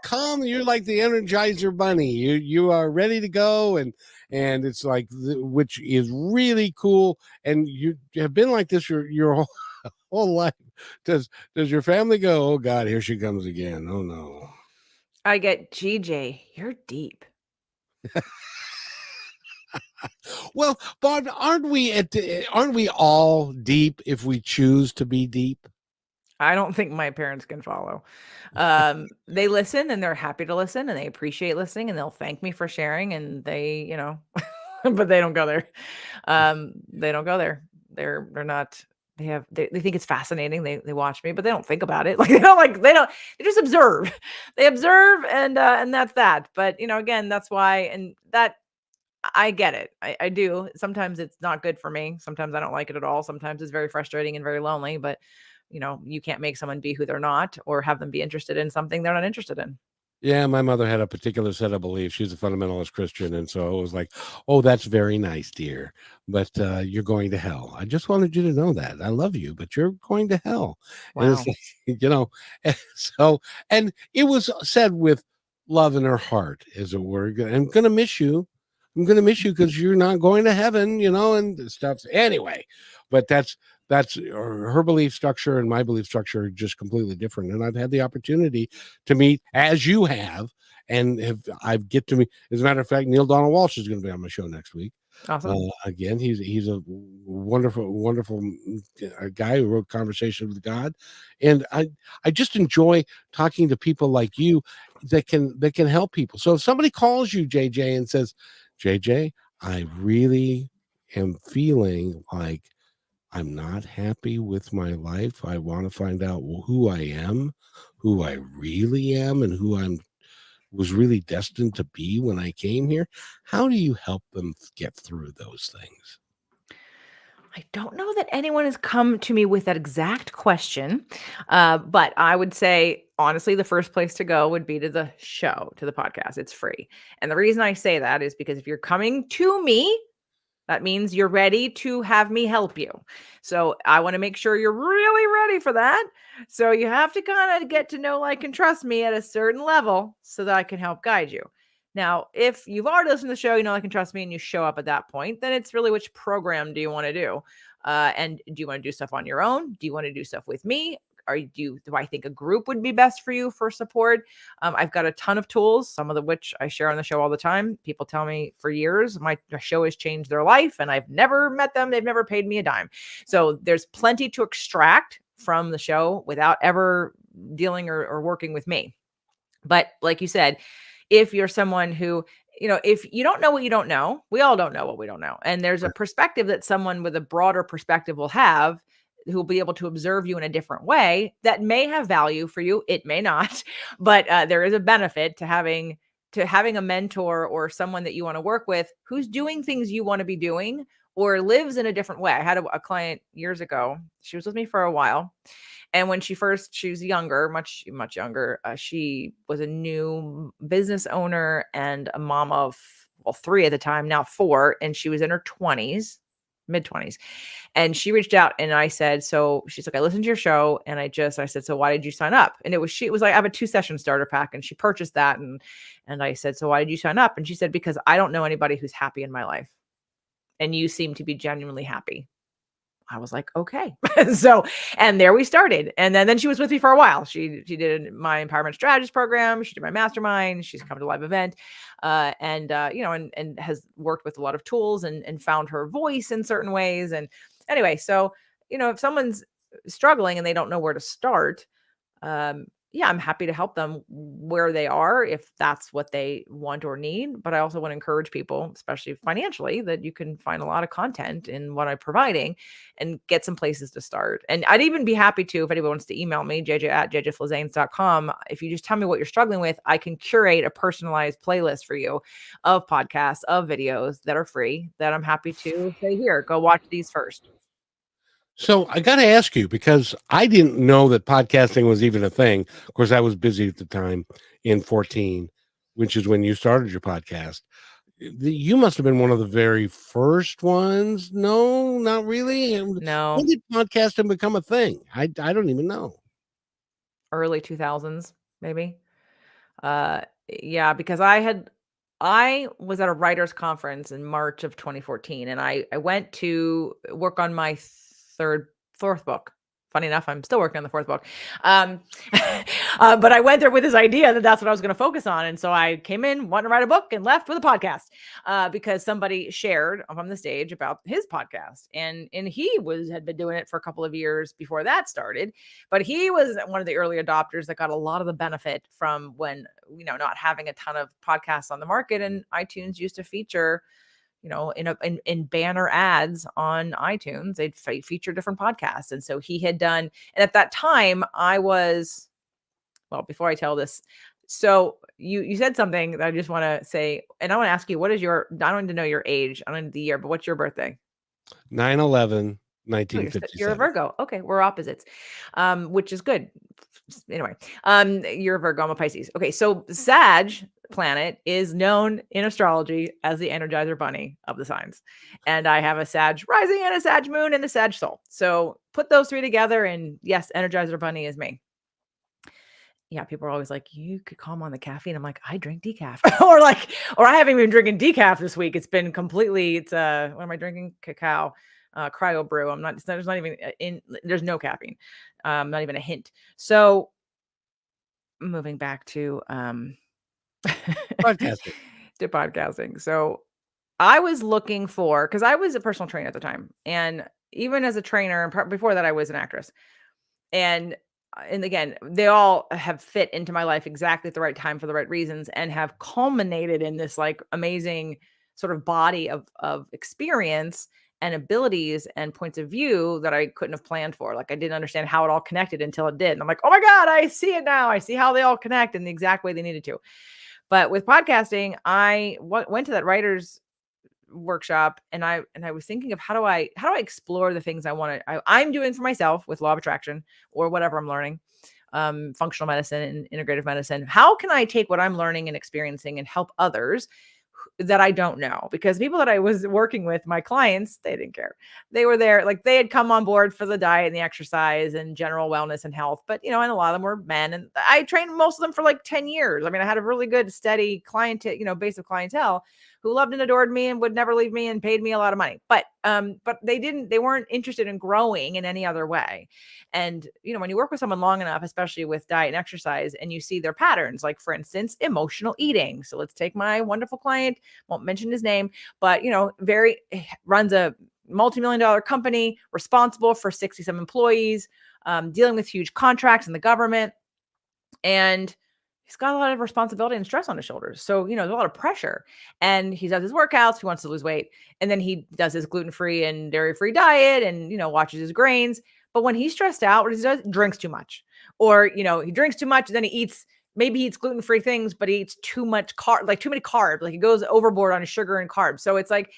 come, you're like the Energizer Bunny. You are ready to go, and it's like, which is really cool. And you have been like this your whole life. Does your family go, oh God, here she comes again? Oh no. I get, GJ, you're deep. Well, Bob, aren't we all deep if we choose to be deep? I don't think my parents can follow. They listen and they're happy to listen and they appreciate listening and they'll thank me for sharing and they, but they don't go there. They don't go there. They're not, they think it's fascinating. They watch me, but they don't think about it. Like they just observe. They observe and that's that. But again, that's why, and that, I get it. I do. Sometimes it's not good for me. Sometimes I don't like it at all. Sometimes it's very frustrating and very lonely, but you can't make someone be who they're not or have them be interested in something they're not interested in. Yeah, my mother had a particular set of beliefs. She's a fundamentalist Christian. And so it was like, oh, that's very nice, dear. But you're going to hell. I just wanted you to know that. I love you, but you're going to hell. Wow. And it's like, and so, and it was said with love in her heart, as it were. I'm going to miss you. I'm going to miss you because you're not going to heaven, and stuff. Anyway, but that's that's her belief structure and my belief structure are just completely different. And I've had the opportunity to meet, as you have, and I get to meet. As a matter of fact, Neil Donald Walsh is going to be on my show next week. Awesome. Again, he's a wonderful guy who wrote Conversation with God, and I just enjoy talking to people like you that can help people. So if somebody calls you, JJ, and says, JJ, I really am feeling like I'm not happy with my life. I want to find out who I am, who I really am, and who I'm was really destined to be when I came here. How do you help them get through those things? I don't know that anyone has come to me with that exact question, but I would say, honestly, the first place to go would be to the show, to the podcast. It's free. And the reason I say that is because if you're coming to me, that means you're ready to have me help you. So I want to make sure you're really ready for that. So you have to kind of get to know, like, and trust me at a certain level so that I can help guide you. Now, if you've already listened to the show, you know, like, and trust me, and you show up at that point, then it's really which program do you want to do? And do you want to do stuff on your own? Do you want to do stuff with me? Do I think a group would be best for you for support? I've got a ton of tools, some of which I share on the show all the time. People tell me for years my show has changed their life, and I've never met them. They've never paid me a dime. So there's plenty to extract from the show without ever dealing or working with me. But like you said, if you're someone who, you know, if you don't know what you don't know, we all don't know what we don't know. And there's a perspective that someone with a broader perspective will have, who will be able to observe you in a different way that may have value for you. It may not, but there is a benefit to having a mentor or someone that you want to work with who's doing things you want to be doing or lives in a different way. I had a client years ago. She was with me for a while. And when she was younger, much younger, she was a new business owner and a mom of, well, 3 at the time, now 4. And she was in her 20s, mid 20s. And she reached out and I said, so she's like, I listened to your show. And I said, so why did you sign up? And it was like, I have a 2-session starter pack, and she purchased that. And I said, so why did you sign up? And she said, because I don't know anybody who's happy in my life. And you seem to be genuinely happy. I was like, okay. So, and there we started. And then she was with me for a while. She did my empowerment strategist program. She did my mastermind. She's come to a live event, and has worked with a lot of tools and found her voice in certain ways. And anyway, so, if someone's struggling and they don't know where to start, I'm happy to help them where they are if that's what they want or need. But I also want to encourage people, especially financially, that you can find a lot of content in what I'm providing and get some places to start. And I'd even be happy to, if anyone wants to email me, jj@jjflizanes.com. If you just tell me what you're struggling with, I can curate a personalized playlist for you of podcasts, of videos that are free that I'm happy to say, here, go watch these first. So I got to ask you, because I didn't know that podcasting was even a thing. Of course, I was busy at the time in 14, which is when you started your podcast. You must have been one of the very first ones. No, not really. No. When did podcasting become a thing? I don't even know. Early 2000s, maybe. Yeah, because I was at a writers conference in March of 2014, and I went to work on my fourth book. Funny enough, I'm still working on the 4th book. But I went there with this idea that that's what I was going to focus on. And so I came in, wanted to write a book, and left with a podcast because somebody shared on the stage about his podcast. And he had been doing it for a couple of years before that started. But he was one of the early adopters that got a lot of the benefit from when, not having a ton of podcasts on the market, and iTunes used to feature, in banner ads on iTunes, they'd feature different podcasts. And so he had done, and at that time before I tell this, so you said something that I just want to say, and I want to ask you, I don't need to know your age, I don't need the year, but what's your birthday? 9/11, 1957. You're a Virgo. Okay, we're opposites, which is good. Anyway, you're a Virgo, I'm a Pisces. Okay, so Sag planet is known in astrology as the Energizer Bunny of the signs. And I have a Sag rising and a Sag moon and a Sag soul. So put those 3 together, and yes, Energizer Bunny is me. Yeah, people are always like, you could calm on the caffeine. I'm like, I drink decaf. or I haven't even drinking decaf this week. It's been completely, what am I drinking? Cacao. cryo brew. There's not even there's no caffeine, not even a hint. So moving back to Podcasting. to podcasting. So I was looking for, because I was a personal trainer at the time, and even as a trainer, and before that, I was an actress. And again, they all have fit into my life exactly at the right time for the right reasons, and have culminated in this like amazing sort of body of experience and abilities and points of view that I couldn't have planned for. Like I didn't understand how it all connected until it did. And I'm like, oh my God, I see it now. I see how they all connect in the exact way they needed to. But with podcasting, I went to that writer's workshop, and I was thinking of how do I explore the things I'm doing for myself with law of attraction or whatever I'm learning, functional medicine and integrative medicine. How can I take what I'm learning and experiencing and help others that I don't know? Because people that I was working with, my clients, they didn't care. They were there, like they had come on board for the diet and the exercise and general wellness and health. But, and a lot of them were men, and I trained most of them for like 10 years. I mean, I had a really good, steady clientele, base of clientele who loved and adored me and would never leave me and paid me a lot of money. But they weren't interested in growing in any other way. And, when you work with someone long enough, especially with diet and exercise, and you see their patterns, like for instance, emotional eating. So let's take my wonderful client, won't mention his name, but, runs a multi-million-dollar company, responsible for 60 some employees, dealing with huge contracts in the government. And he's got a lot of responsibility and stress on his shoulders. So, there's a lot of pressure, and he does his workouts. He wants to lose weight. And then he does his gluten-free and dairy-free diet and, watches his grains. But when he's stressed out, what he does, drinks too much, or, he drinks too much, and then maybe he eats gluten-free things, but he eats too much too many carbs. Like he goes overboard on his sugar and carbs. So it's like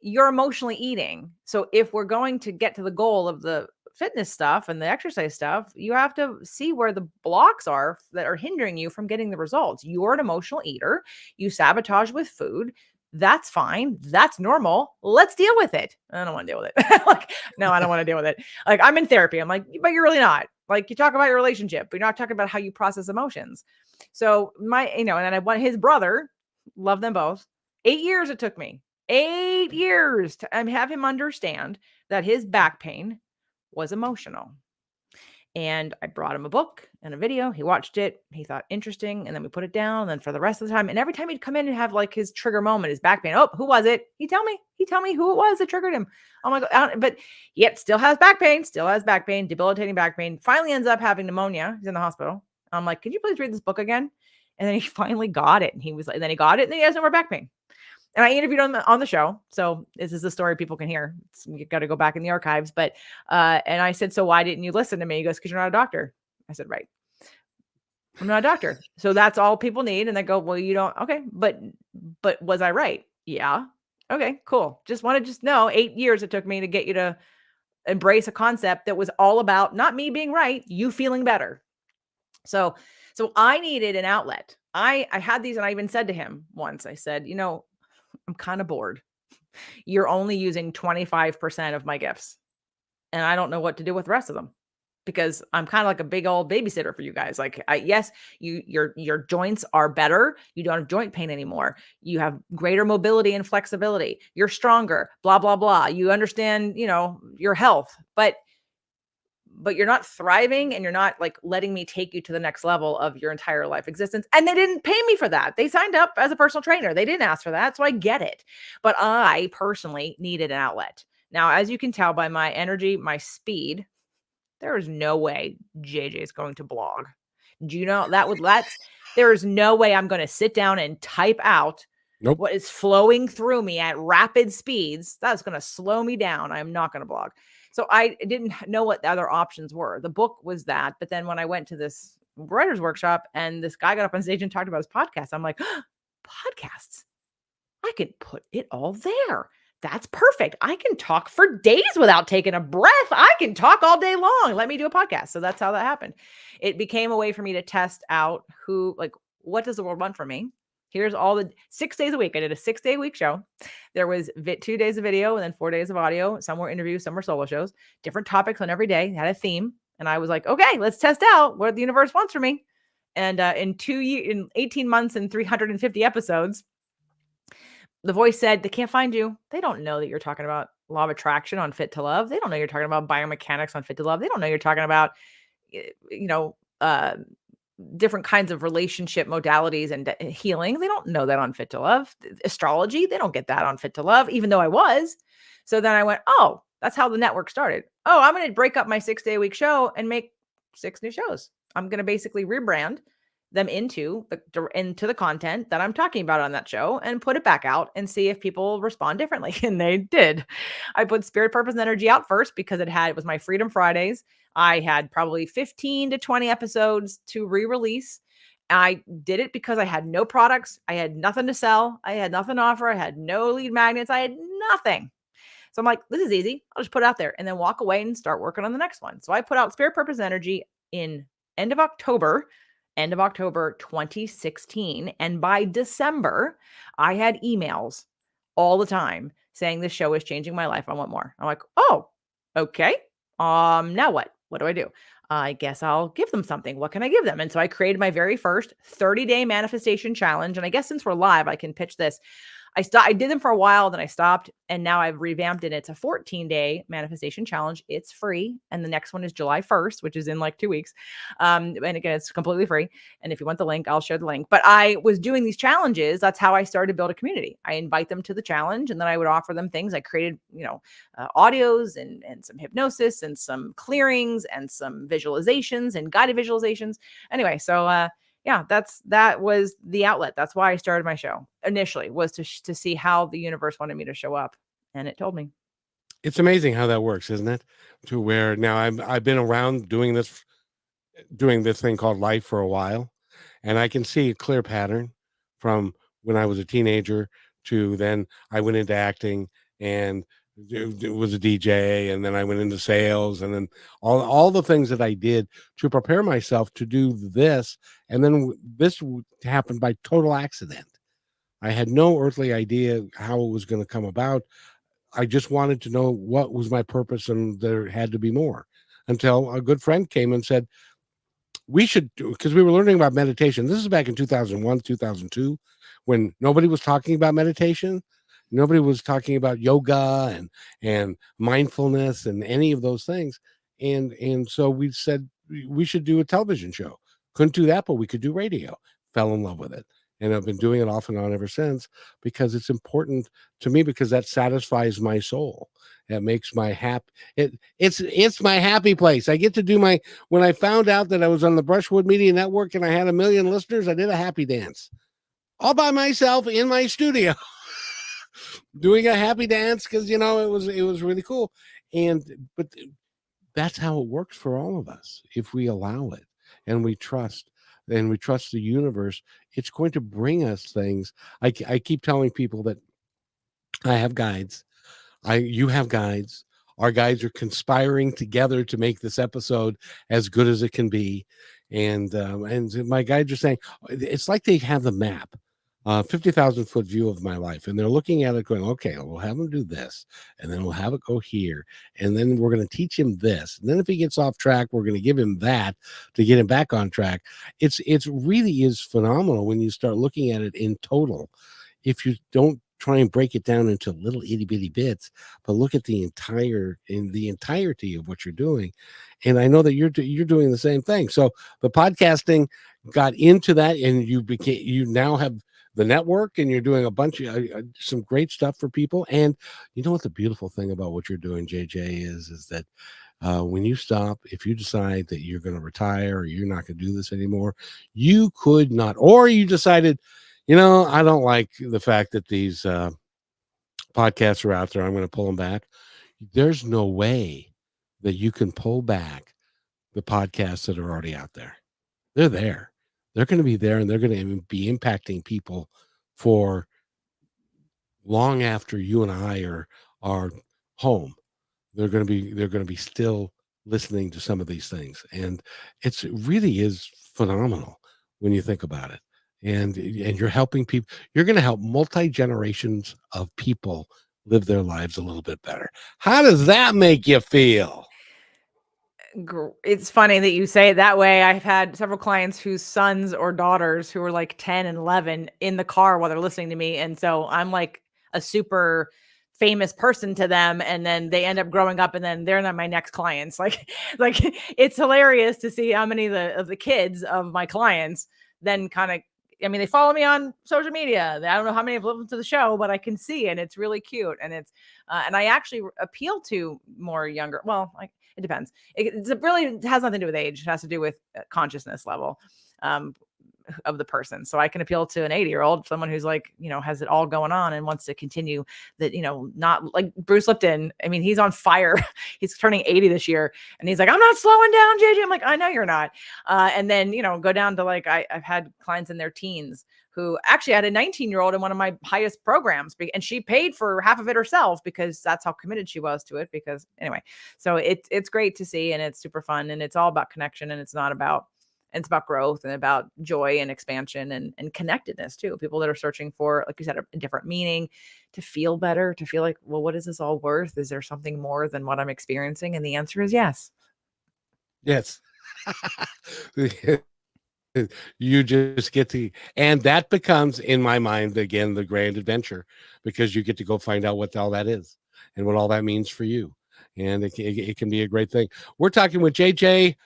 you're emotionally eating. So if we're going to get to the goal of the fitness stuff and the exercise stuff, you have to see where the blocks are that are hindering you from getting the results. You're an emotional eater. You sabotage with food. That's fine. That's normal. Let's deal with it. I don't want to deal with it. No, I don't want to deal with it. Like I'm in therapy. I'm like, but you're really not. Like you talk about your relationship, but you're not talking about how you process emotions. So and then I want his brother, love them both. 8 years it took me. 8 years to have him understand that his back pain was emotional. And I brought him a book and a video. He watched it. He thought interesting. And then we put it down. And then for the rest of the time, and every time he'd come in and have like his trigger moment, his back pain. Oh, who was it? He'd tell me who it was that triggered him. Oh my God. But yet still has back pain, debilitating back pain. Finally ends up having pneumonia. He's in the hospital. I'm like, could you please read this book again? And then he finally got it. And he was like, then he got it. And then he has no more back pain. And I interviewed him on the show. So this is the story people can hear. You got to go back in the archives. But, and I said, so why didn't you listen to me? He goes, because you're not a doctor. I said, right. I'm not a doctor. So that's all people need. And they go, well, you don't. Okay. But was I right? Yeah. Okay, cool. Just want to know 8 years it took me to get you to embrace a concept that was all about not me being right, you feeling better. So I needed an outlet. I had these, and I even said to him once, I said, I'm kind of bored. You're only using 25% of my gifts, and I don't know what to do with the rest of them, because I'm kind of like a big old babysitter for you guys. Like, yes, your joints are better. You don't have joint pain anymore. You have greater mobility and flexibility. You're stronger, blah, blah, blah. You understand, your health, but you're not thriving, and you're not like letting me take you to the next level of your entire life existence. And they didn't pay me for that. They signed up as a personal trainer. They didn't ask for that. So I get it. But I personally needed an outlet. Now, as you can tell by my energy, my speed, there is no way JJ is going to blog. Do you know there is no way I'm going to sit down and type out what is flowing through me at rapid speeds. That's going to slow me down. I'm not going to blog. So I didn't know what the other options were. The book was that. But then when I went to this writer's workshop and this guy got up on stage and talked about his podcast, I'm like, podcasts, I could put it all there. That's perfect. I can talk for days without taking a breath. I can talk all day long. Let me do a podcast. So that's how that happened. It became a way for me to test out what does the world want from me? Here's all the 6 days a week. I did a 6-day week show. There was 2 days of video and then 4 days of audio. Some were interviews, some were solo shows, different topics on every day, had a theme. And I was like, okay, let's test out what the universe wants from me. And in 18 months and 350 episodes, the voice said, they can't find you. They don't know that you're talking about law of attraction on Fit to Love. They don't know you're talking about biomechanics on Fit to Love. They don't know you're talking about, you know, different kinds of relationship modalities and healing. They don't know that on Fit to Love. Astrology, they don't get that on Fit to Love, even though I was. So then I went, oh, that's how the network started. Oh, I'm going to break up my 6-day a week show and make 6 new shows. I'm going to basically rebrand them into the content that I'm talking about on that show and put it back out and see if people respond differently. And they did. I put Spirit, Purpose, and Energy out first because it was my Freedom Fridays. I had probably 15 to 20 episodes to re-release. I did it because I had no products. I had nothing to sell. I had nothing to offer. I had no lead magnets. I had nothing. So I'm like, this is easy. I'll just put it out there and then walk away and start working on the next one. So I put out Spirit, Purpose, Energy in end of October 2016. And by December, I had emails all the time saying this show is changing my life. I want more. I'm like, oh, okay. Now what? What do I do? I guess I'll give them something. What can I give them? And so I created my very first 30-day manifestation challenge. And I guess since we're live, I can pitch this. I did them for a while, then I stopped, and now I've revamped it. It's a 14-day manifestation challenge. It's free, and the next one is July 1st, which is in like 2 weeks. And again, it's completely free. And if you want the link, I'll share the link. But I was doing these challenges. That's how I started to build a community. I invite them to the challenge, and then I would offer them things. I created, audios and some hypnosis and some clearings and some visualizations and guided visualizations. Anyway, so yeah, that was the outlet. That's why I started my show initially, was to see how the universe wanted me to show up, and it told me. It's amazing how that works, isn't it? To where now I've been around doing this thing called life for a while, and I can see a clear pattern from when I was a teenager to then I went into acting and was a DJ, and then I went into sales, and then all the things that I did to prepare myself to do this, and then this happened by total accident. I had no earthly idea how it was going to come about. I just wanted to know what was my purpose, and there had to be more, until a good friend came and said, we should do, because we were learning about meditation. This is back in 2001, 2002, when nobody was talking about meditation. Nobody was talking about yoga and mindfulness and any of those things. And so we said we should do a television show. Couldn't do that, but we could do radio. Fell in love with it. And I've been doing it off and on ever since, because it's important to me, because that satisfies my soul. It makes my it's my happy place. I get to do when I found out that I was on the Brushwood Media Network and I had 1 million listeners, I did a happy dance all by myself in my studio. Doing a happy dance because it was really cool. But that's how it works for all of us. If we allow it and we trust the universe, it's going to bring us things. I keep telling people that I have guides. You have guides. Our guides are conspiring together to make this episode as good as it can be. And my guides are saying it's like they have the map. 50,000 foot view of my life, and they're looking at it going, okay, we'll have him do this, and then we'll have it go here, and then we're going to teach him this, and then if he gets off track, we're going to give him that to get him back on track. It's really is phenomenal when you start looking at it in total. If you don't try and break it down into little itty bitty bits, but look at the entirety of what you're doing. And I know that you're doing the same thing. So the podcasting got into that, and you now have the network, and you're doing a bunch of some great stuff for people. And you know what the beautiful thing about what you're doing, JJ, is that when you stop, if you decide that you're going to retire or you're not going to do this anymore, you could not, or you decided, I don't like the fact that these podcasts are out there, I'm going to pull them back. There's no way that you can pull back the podcasts that are already out there. They're there. They're going to be there, and they're going to be impacting people for long after you and I are home. They're going to be still listening to some of these things, and it really is phenomenal when you think about it. And you're helping people. You're going to help multi-generations of people live their lives a little bit better. How does that make you feel? It's funny that you say it that way. I've had several clients whose sons or daughters who are like 10 and 11 in the car while they're listening to me. And so I'm like a super famous person to them, and then they end up growing up and then they're not my next clients. Like it's hilarious to see how many of the kids of my clients then kind of, I mean, they follow me on social media. I don't know how many have listened to the show, but I can see, and it's really cute. And it's and I actually appeal to more younger. Well, like it depends. It really has nothing to do with age. It has to do with consciousness level of the person. So I can appeal to an 80-year-old, someone who's like, has it all going on and wants to continue that, not like Bruce Lipton. I mean, he's on fire. He's turning 80 this year. And he's like, I'm not slowing down, JJ. I'm like, I know you're not. And then, go down to like, I've had clients in their teens who actually had a 19-year-old in one of my highest programs. And she paid for half of it herself because that's how committed she was to it. Because anyway, so it's great to see, and it's super fun, and it's all about connection, and it's about growth and about joy and expansion and connectedness too. People that are searching for, like you said, a different meaning, to feel better, to feel like, well, what is this all worth? Is there something more than what I'm experiencing? And the answer is yes. Yes. You just get to, and that becomes, in my mind, again, the grand adventure, because you get to go find out what all that is and what all that means for you. And it can be a great thing. We're talking with JJ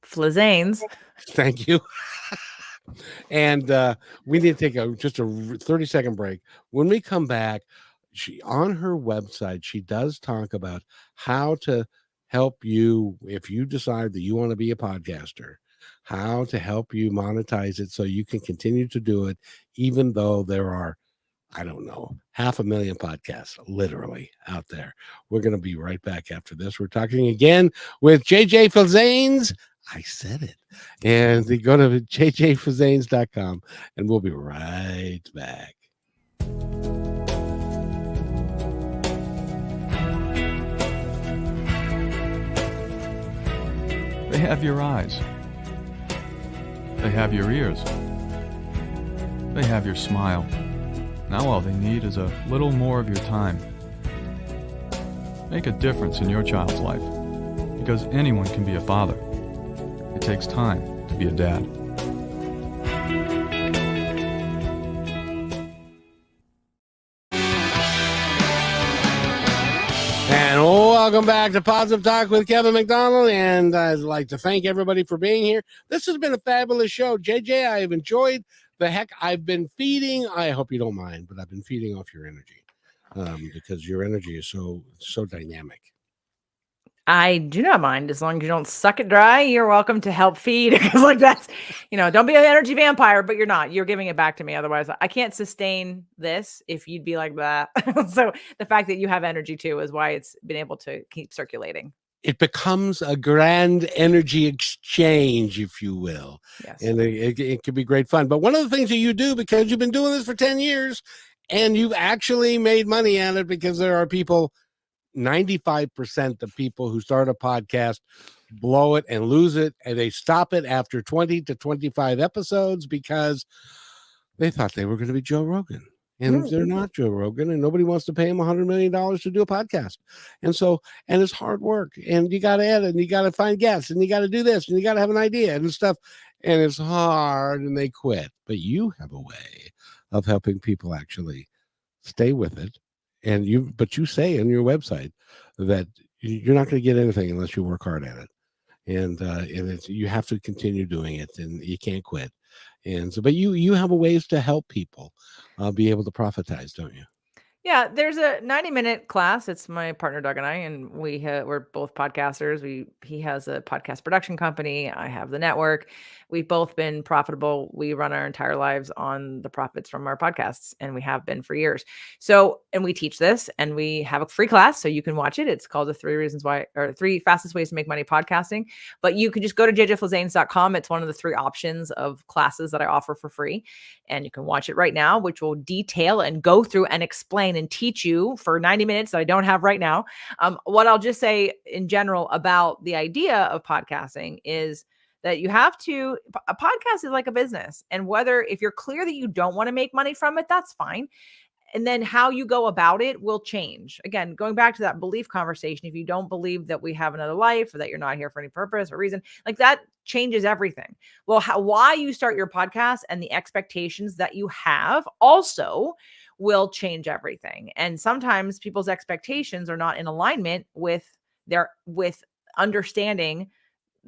Flizanes. Thank you. And we need to take just a 30-second break. When we come back, she on her website, she does talk about how to help you if you decide that you want to be a podcaster, how to help you monetize it so you can continue to do it, even though there are, I don't know, 500,000 podcasts literally out there. We're going to be right back after this. We're talking again with JJ Flizanes. I said it. And they go to jjflizanes.com, and we'll be right back. They have your eyes. They have your ears. They have your smile. Now all they need is a little more of your time. Make a difference in your child's life, because anyone can be a father. It takes time to be a dad. And welcome back to Positive Talk with Kevin McDonald. And I'd like to thank everybody for being here. This has been a fabulous show. JJ, I have enjoyed the heck. I've been feeding, I hope you don't mind, but I've been feeding off your energy because your energy is so dynamic. I do not mind, as long as you don't suck it dry. You're welcome to help feed, because like that's, don't be an energy vampire, but you're not. You're giving it back to me. Otherwise, I can't sustain this if you'd be like that. So the fact that you have energy too is why it's been able to keep circulating. It becomes a grand energy exchange, if you will. Yes. And it can be great fun. But one of the things that you do, because you've been doing this for 10 years and you've actually made money at it, because there are people, 95% of people who start a podcast blow it and lose it, and they stop it after 20 to 25 episodes because they thought they were going to be Joe Rogan. And they're not Joe Rogan, and nobody wants to pay him $100 million to do a podcast. And it's hard work, and you got to edit, and you got to find guests, and you got to do this, and you got to have an idea and stuff. And it's hard, and they quit. But you have a way of helping people actually stay with it. And you say on your website that you're not going to get anything unless you work hard at it. And you have to continue doing it, and you can't quit. And so, but you have a ways to help people be able to profitize, don't you? Yeah, there's a 90-minute class. It's my partner Doug and I, and we're both podcasters. He has a podcast production company. I have the network. We've both been profitable. We run our entire lives on the profits from our podcasts, and we have been for years. So, and we teach this, and we have a free class, so you can watch it. It's called the 3 fastest ways to make money podcasting. But you can just go to jjflizanes.com. It's one of the 3 options of classes that I offer for free, and you can watch it right now, which will detail and go through and explain and teach you for 90 minutes that I don't have right now. What I'll just say in general about the idea of podcasting is that a podcast is like a business. And if you're clear that you don't want to make money from it, that's fine. And then how you go about it will change. Again, going back to that belief conversation, if you don't believe that we have another life, or that you're not here for any purpose or reason, like that changes everything. Well, why you start your podcast and the expectations that you have also will change everything. And sometimes people's expectations are not in alignment with understanding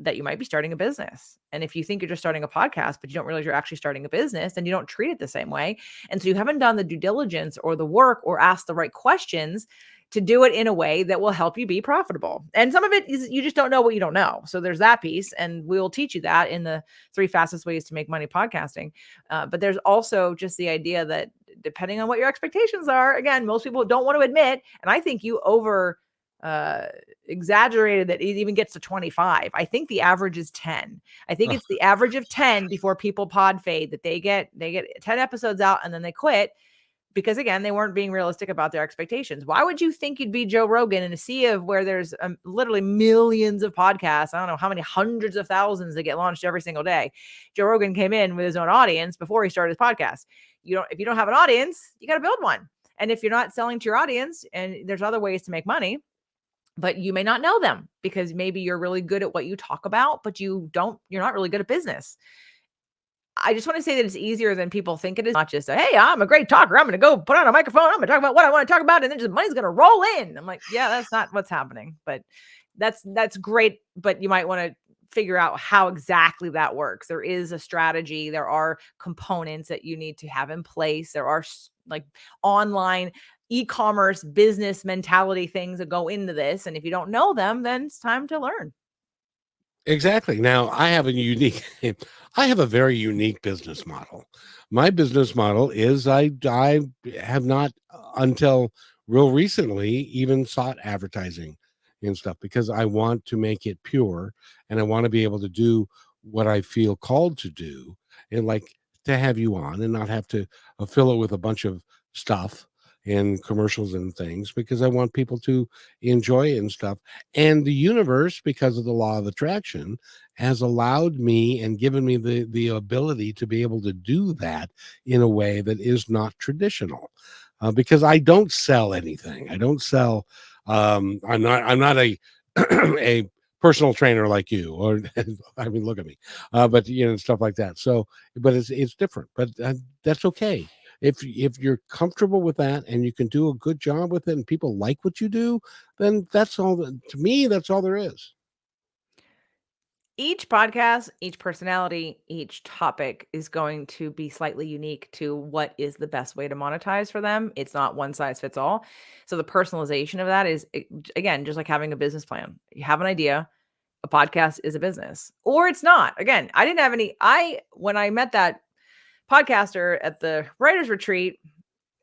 that you might be starting a business. And if you think you're just starting a podcast, but you don't realize you're actually starting a business, then you don't treat it the same way. And so you haven't done the due diligence or the work or asked the right questions to do it in a way that will help you be profitable. And some of it is you just don't know what you don't know. So there's that piece. And we'll teach you that in the 3 fastest ways to make money podcasting. But there's also just the idea that depending on what your expectations are, again, most people don't want to admit, and I think you exaggerated that it even gets to 25. I think the average is 10. I think it's the average of 10 before people pod fade, that they get 10 episodes out and then they quit because, again, they weren't being realistic about their expectations. Why would you think you'd be Joe Rogan in a sea of where there's literally millions of podcasts? I don't know how many hundreds of thousands that get launched every single day. Joe Rogan came in with his own audience before he started his podcast. If you don't have an audience, you got to build one. And if you're not selling to your audience, and there's other ways to make money, but you may not know them because maybe you're really good at what you talk about, but you're not really good at business. I just want to say that it's easier than people think it is. Not just, hey, I'm a great talker. I'm going to go put on a microphone. I'm going to talk about what I want to talk about. And then just money's going to roll in. I'm like, yeah, that's not what's happening, but that's great. But you might want to figure out how exactly that works. There is a strategy. There are components that you need to have in place. There are like online e-commerce business mentality things that go into this. And if you don't know them, then it's time to learn. Exactly. Now I have a very unique business model. My business model is I have not until real recently even sought advertising and stuff because I want to make it pure and I want to be able to do what I feel called to do, and like to have you on and not have to fill it with a bunch of stuff and commercials and things, because I want people to enjoy it and stuff. And the universe, because of the law of attraction, has allowed me and given me the ability to be able to do that in a way that is not traditional. Because I don't sell anything. I don't sell. I'm not a a personal trainer like you, or I mean, look at me. But stuff like that. So, but it's different. But that's okay. If you're comfortable with that and you can do a good job with it and people like what you do, then that's all. To me, that's all there is. Each podcast, each personality, each topic is going to be slightly unique to what is the best way to monetize for them. It's not one size fits all. So the personalization of that is, again, just like having a business plan. You have an idea, a podcast is a business, or it's not. Again, when I met that podcaster at the writer's retreat,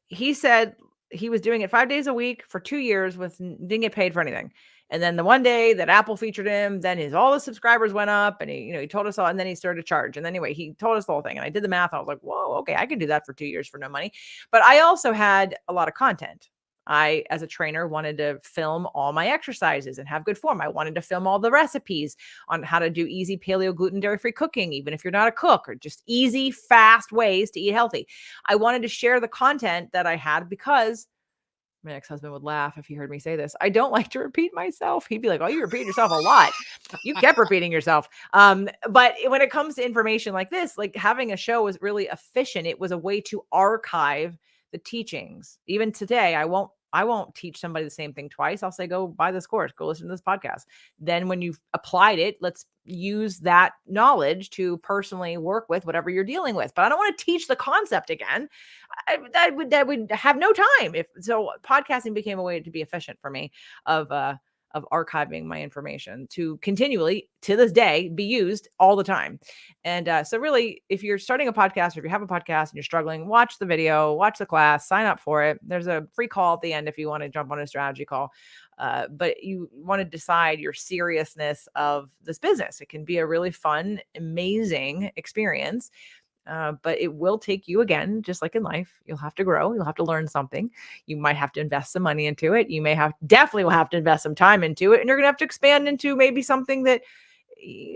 he said he was doing it 5 days a week for 2 years didn't get paid for anything. And then the one day that Apple featured him, then all the subscribers went up, and he told us all, and then he started to charge. And then anyway, he told us the whole thing, and I did the math. I was like, whoa, okay, I can do that for 2 years for no money. But I also had a lot of content. I, as a trainer, wanted to film all my exercises and have good form. I wanted to film all the recipes on how to do easy paleo, gluten, dairy-free cooking, even if you're not a cook, or just easy, fast ways to eat healthy. I wanted to share the content that I had because my ex-husband would laugh if he heard me say this. I don't like to repeat myself. He'd be like, oh, you repeat yourself a lot. You kept repeating yourself. But when it comes to information like this, like having a show was really efficient. It was a way to archive the teachings. Even today, I won't teach somebody the same thing twice. I'll say, go buy this course, go listen to this podcast. Then when you've applied it, let's use that knowledge to personally work with whatever you're dealing with. But I don't want to teach the concept again. I would have no time. So podcasting became a way to be efficient for me of archiving my information to continually, to this day, be used all the time. And so really, if you're starting a podcast, or if you have a podcast and you're struggling, watch the video, watch the class, sign up for it. There's a free call at the end if you want to jump on a strategy call. But you want to decide your seriousness of this business. It can be a really fun, amazing experience. But it will take you, again, just like in life, you'll have to grow. You'll have to learn something. You might have to invest some money into it. You definitely will have to invest some time into it. And you're going to have to expand into maybe something that,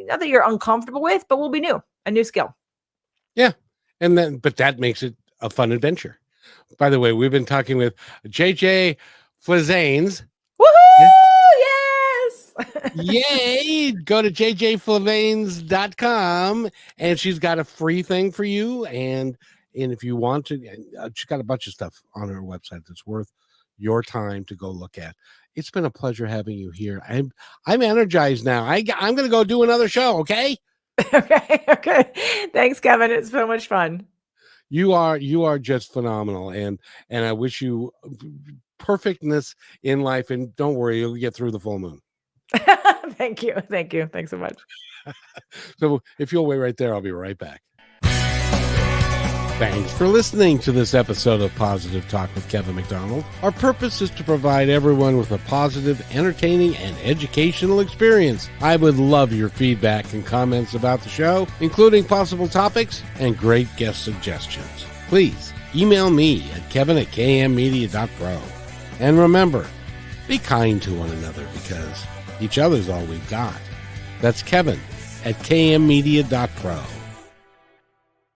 not that you're uncomfortable with, but will be new, a new skill. Yeah. But that makes it a fun adventure. By the way, we've been talking with JJ Flizanes. Woohoo! Yes! Yay! Go to jjflizanes.com, and she's got a free thing for you. And And if you want to, she's got a bunch of stuff on her website that's worth your time to go look at. It's been a pleasure having you here. I'm energized now. I'm going to go do another show. Okay. Okay. Thanks, Kevin. It's so much fun. You are just phenomenal. And I wish you perfectness in life. And don't worry, you'll get through the full moon. Thank you. Thanks so much. So if you'll wait right there, I'll be right back. Thanks for listening to this episode of Positive Talk with Kevin McDonald. Our purpose is to provide everyone with a positive, entertaining, and educational experience. I would love your feedback and comments about the show, including possible topics and great guest suggestions. Please email me at kevin@kmmedia.pro. And remember, be kind to one another because each other's all we've got. That's Kevin at kmmedia.pro.